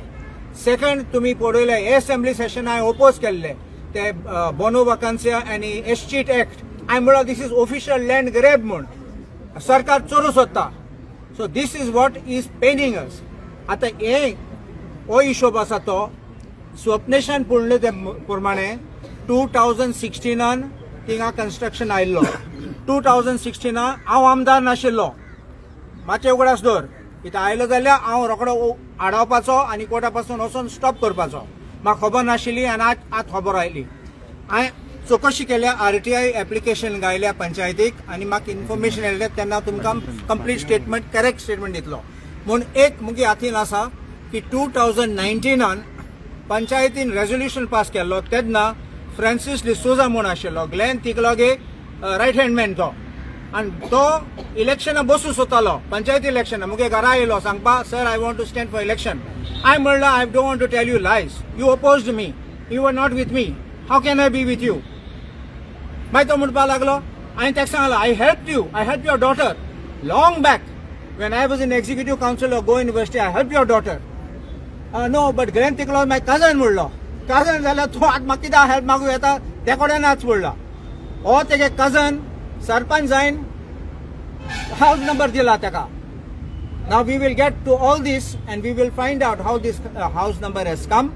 H: सेकंड, तुमी पळयले हे असेंब्ली सेशन हांवें ओपोज केल्ले ते बोनो वॅकन्सी आनी एस्टेट एक्ट. हांवें म्हणलो this is official land grab म्हूण सरकार चोरू सोदता. So this is what is happening us. आतां हे हो हिशोब आसा तो स्वप्नेशान पळयले ते प्रमाणे 2016 थिंगा कन्स्ट्रक्शन आयिल्लो. 2016 हांव आमदार नाशिल्लो, मातशें उगडास दवर. इथं आयलो जाल्यार हांव रोखडो आडवपाचो आनी कोर्टा पासून वचून स्टॉप करपाचो. म्हाका खबर नाशिल्ली आनी आज खबर आयली. हांवें चवकशी केल्या, RTI एप्लिकेशन घायल्या पंचायतीक आनी म्हाका इन्फॉर्मेशन येयलें तेन्ना तुमकां कंप्लीट स्टेटमेंट करेक्ट स्टेटमेंट दितलो. म्हूण एक मुगे हातीन आसा की 2019 पंचायतीन रेजोल्युशन पास केल्लो तेन्ना फ्रांसीस डिसोजा म्हूण आशिल्लो, ग्लेन तिकलोगे रायट हँड मॅन तो, आनी तो इलेक्शना बसूं सोदतालो पंचायती इलेक्शना. मुगे घरा येयलो सांगपा, sir I want to stand for election. हांवें म्हणलो I don't want to tell you lies, you opposed me, you were not with me, how can I be with you. मागीर तो म्हणपा लागलो, हांवें ताका सांगलो I help your daughter long back when I was in executive council of Goa University. I helped your daughter. No, but Glen Tiklo my cousin म्हणलो. cousin जाल्यार तूं आतां म्हाका कित्याक हेल्प मागूं येता ते कडेनच म्हणला. हो तेगे cousin सरपंच जायन house number दिला तेका. Now we will get to all this and we will find out how this house number has come,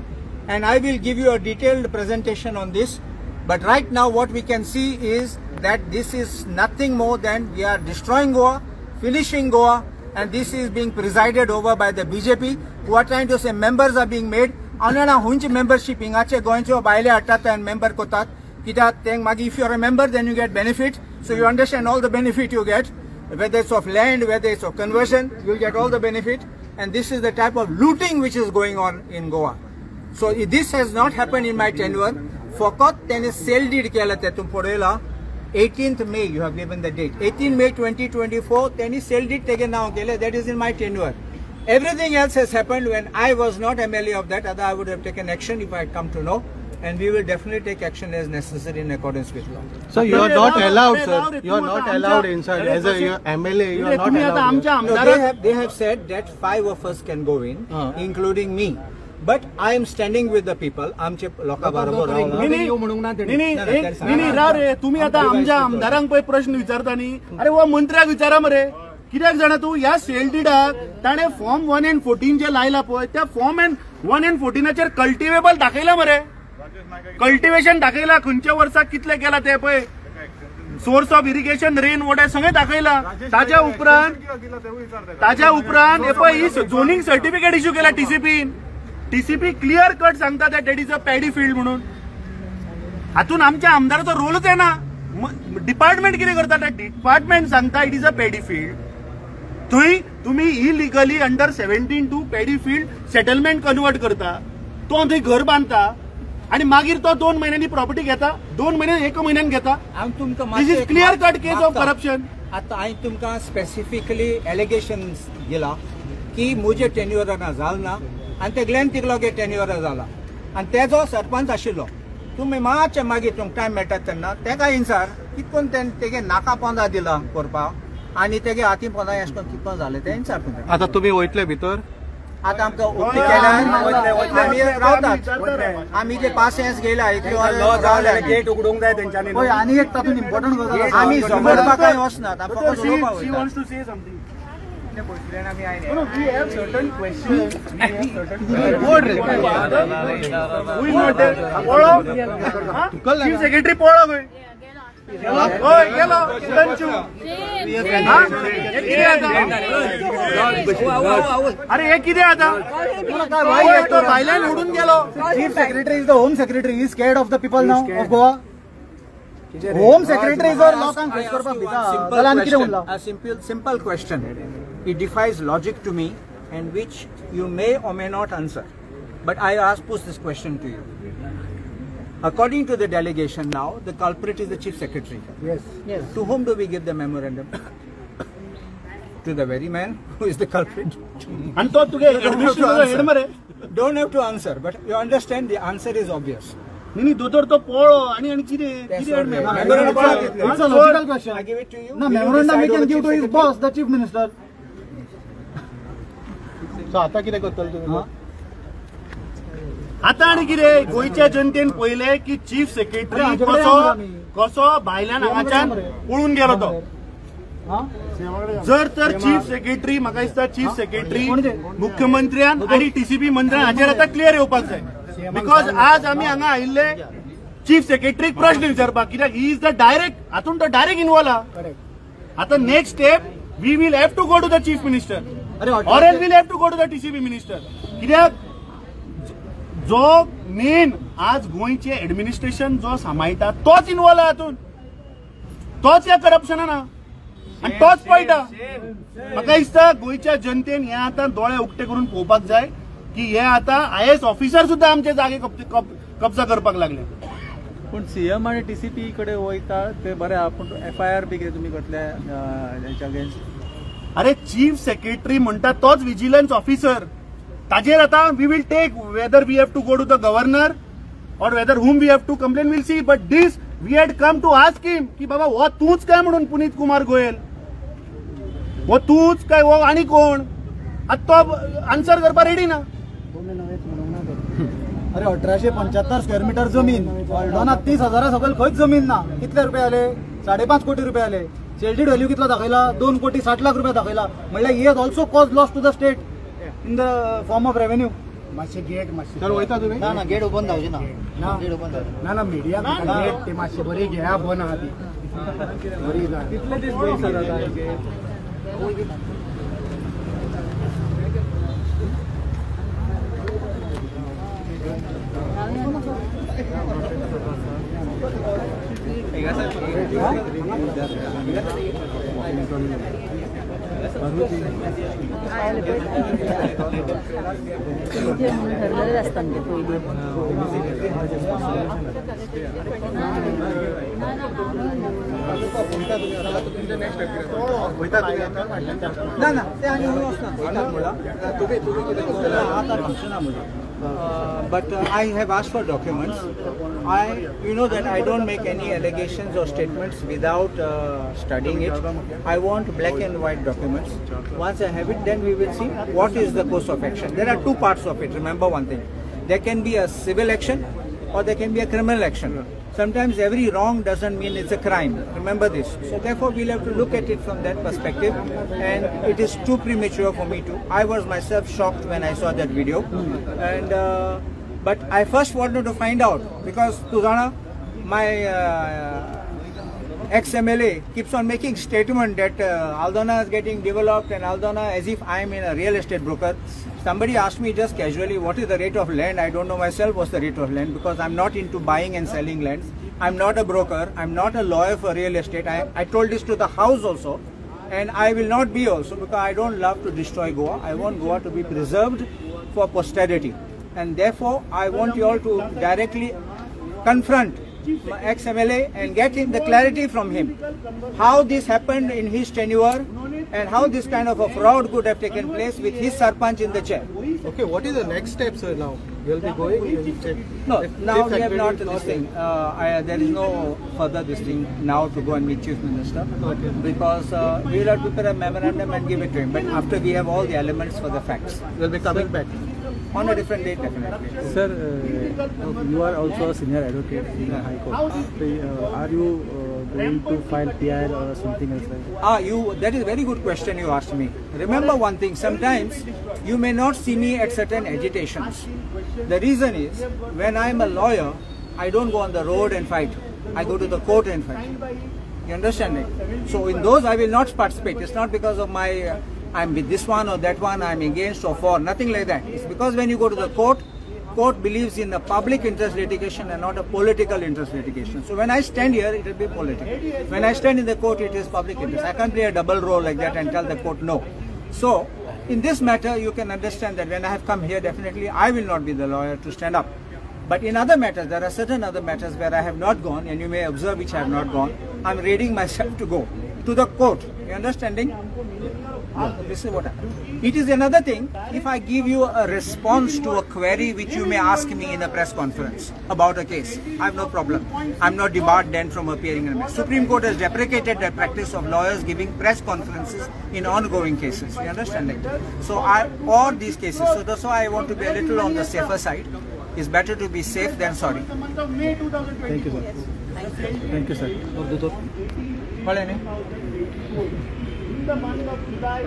H: and I will give you a detailed presentation on this. But right now what we can see is that this is nothing more than we are destroying Goa, finishing Goa, and this is being presided over by the BJP, who are trying to say members are being made. Anana hunch membership ingache goincho baile attat and member kotat. Kita teng magi, if you are a member then you get benefit. So you understand all the benefit you get, whether it's of land, whether it's of conversion, you'll get all the benefit. And this is the type of looting which is going on in Goa. So this has not happened in my tenure. Fokot tene sale deed kela tetum podela. 18th May, you have given the date. 18 May 2024, teni sale deed taken now. That is in my tenure. Everything else has happened when I was not MLA of that. Other I would have taken action if I had come to know. And we will definitely take action as necessary in accordance with law.
A: So you are not allowed, sir. You are not allowed inside. As a MLA, you are not allowed.
H: No, they have said that 5 of us can go in, including me. But I am standing with the people. आमचे लोकां बरोबर
A: रे तुम्ही आता आमच्या आमदारांक पळय प्रश्न विचारता न्ही, अरे वो मंत्र्याक विचारा मरे. कित्याक जाणा तूं ह्या सेल डिडाक ताणें फॉर्म 1 and 14 जे लायला पळय त्या फॉर्म 1 and 14 कल्टिवेबल दाखयला मरे. कल्टिवेशन दाखयला, खंयच्या वर्साक कितले केला ते पळय, source of irrigation, rain water सगळें दाखयला. ताज्या उपरांत हे पळय झोनिंग सर्टिफिकेट इश्यू केला टीसीपी क्लियर कट सांगता that is a paddy field म्हणून. हातून आमच्या आमदाराचो रोलच येना. डिपार्टमेंट कितें करता, डिपार्टमेंट सांगता it is a paddy field. थंय तुमी illegally under 17 to paddy field settlement convert करता, तो थंय घर बांदता आणि मागीर तो 2 महिन्यांनी प्रॉपर्टी घेता, 2 महिने 1 महिन्यान घेता. This is clear cut case of corruption.
H: आता हांवें तुमकां स्पेसिफिकली एलिगेशन्स दिला की म्हजे टेन्युअरान जाल ना आनी ते ग्लेन तिकलोगे टेन्युअर जाला आनी तेजो सरपंच आशिल्लो. तुमी मातशें मागीर तुमकां टायम मेळटा तेन्ना तेका इन्सार कितकोन तेगे नाका पोंदा दिला करपाक आनी तेगे हाती पोंदा अशें करून कितकोन जालें तें इन्सार तुमकां.
A: आता तुमी वयतले भितर,
H: आता आमकां ओपी केल्यार आमी रावतात. आमी जे पासेस गेला
B: गेट उगडूंक जाय तेंच्यांनी. आनी एक तातूंत इम्पॉर्टंट गजाल,
H: आमी झगडपाक वचनात, आमकां
A: we have certain questions. Chief Secretary पळो खंय गेलो अरे हे कितें आता भायल्यान उडून गेलो.
B: Chief Secretary is the Home Secretary. He is scared of the people now of Goa. Home Secretary जर लोकांक फेस करपाक भिता जाल्यार आनी कितें उरला.
H: A simple question. It defies logic to me and which you may or may not answer. But I pose this question to you. According to the delegation now, the culprit is the Chief Secretary.
B: Yes.
H: To whom do we give the memorandum? To the very man who is the culprit.
A: And to
H: don't have to answer, but you understand the answer is obvious.
A: नहीं दोतोर तो पळो आणि कितें
B: It's a logical question.
H: I give it to you.
B: No, memorandum we can give to his boss, the Chief Minister.
A: So आता कितें करतले तुमी? आता आणि कितें गोंयच्या जनतेन पळयलें की चीफ सेक्रेटरी कसो भायल्यान हांगाच्यान पळून गेलो तो. जर तर चीफ सेक्रेटरी म्हाका दिसता चीफ सेक्रेटरी मुख्यमंत्र्यान आणि टीसीपी मंत्र्यान हाचेर आतां क्लियर येवपाक जाय. बिकॉज आज आमी हांगा आयिल्ले चीफ सेक्रेटरीक प्रश्न विचारपाक, कित्याक ही इज द डायरेक्ट हातून तो डायरेक्ट इन्वॉल्व आहा. आता next step we will have to go to the chief minister or I'll will have to go to the TCB minister. कित्याक जो मेन आज गोंयचे एडमिनिस्ट्रेशन जो सांबाळटा तोच इन्वॉल्व आहा हातून, तोच ह्या करप्शनान आहा आनी तोच पळटा. म्हाका दिसता गोंयच्या जनतेन हे आता दोळे उक्ते करून पळोवपाक जाय की हे आता IAS ऑफिसर सुद्धा आमचे जागे कब्जा करपाक लागले.
J: पण सीएम आणि टीसीपी कडे वयता ते बरे आहा, पण FIR बी कितें तुमी करतले हेच्या अगेन्स्ट?
A: अरे चीफ सेक्रेटरी म्हणटा तोच विजिलन्स ऑफिसर, ताजेर आता we will take whether we have to go to the governor or whether whom we have to complain we'll see, but this we had come to ask him की बाबा हो तूच काय म्हणून पुनीत कुमार गोयल, हो तूच काय हो आणि कोण, आता तो आन्सर करपाक रेडी ना.
B: अरे 1875 स्क्वेअर मीटर जमीन हॉल्डोनात 30,000 सकयल खंयच जमीन ना. कितले रुपये आले? 5.5 कोटी रुपये आले. सेल्डेड व्हॅल्यू कितलो दाखयला? 2 कोटी 60 लाख रुपये दाखयला. म्हणल्यार he has also cause loss to the state in the form of revenue.
A: मातशे गेट मातशे
B: सर वयता तुमी? ना गेट ओपन जावची ना. गेट ओपन जावची
A: ना मिडिया गेट ते मातशे बरी घ्या बन आहा ती बरी ना.
J: कितले दीस बंद सर आता गेट?
D: ठरलेले असतात ते पहिले.
H: ना ते आणि but I have asked for documents. You know that I don't make any allegations or statements without studying it. I want black and white documents. Once I have it, then we will see what is the course of action. There are two parts of it. Remember one thing: there can be a civil action or there can be a criminal action. Sometimes every wrong doesn't mean it's a crime. Remember this. So therefore we'll have to look at it from that perspective, and it is too premature for me to. I was myself shocked when I saw that video, and but I first wanted to find out, because Tuzana, my ex-MLA, keeps on making statement that Aldona is getting developed, and Aldona, as if I am in a real estate broker. Somebody asked me just casually, what is the rate of land? I don't know myself what's the rate of land, because I'm not into buying and selling lands. I'm not a broker. I'm not a lawyer for real estate. I told this to the house also, and I will not be also, because I don't love to destroy Goa. I want Goa to be preserved for posterity, and therefore I want you all to directly confront my ex-MLA and get the clarity from him how this happened in his tenure and how this kind of a fraud could have taken place with his sarpanch in the chair.
K: Okay, what is the next step, sir? Now you will be going.
H: No, now we have not this thing. There is no further this thing now to go and meet Chief Minister, because we will have to prepare a memorandum and give it to him. But after we have all the elements for the facts,
K: You will be coming back
H: on a different date, definitely.
J: Sir, you are also a senior advocate in the High Court. Are you going to file PI or something else like that?
H: That is a very good question you asked me. Remember one thing, sometimes you may not see me at certain agitations. The reason is, when I am a lawyer, I don't go on the road and fight. I go to the court and fight. You understand me? So in those I will not participate. It's not because of my, I'm with this one or that one, I'm against or for, nothing like that. It's because when you go to the court believes in a public interest litigation and not a political interest litigation. So when I stand here, it will be political. When I stand in the court, it is public interest. I can't play a double role like that and tell the court no. So in this matter, you can understand that when I have come here, definitely I will not be the lawyer to stand up. But in other matters, there are certain other matters where I have not gone, and you may observe which I have not gone. I'm readying myself to go to the court. You understanding? This is what happened. It is another thing if I give you a response to a query which you may ask me in a press conference about a case. I have no problem. I'm not debarred then from appearing in a press. Supreme Court has deprecated the practice of lawyers giving press conferences in ongoing cases. You understanding? So or these cases. So that's why I want to be a little on the safer side. It's better to be safe than sorry.
J: Thank you, sir. Thank you, sir.
A: in the month of July,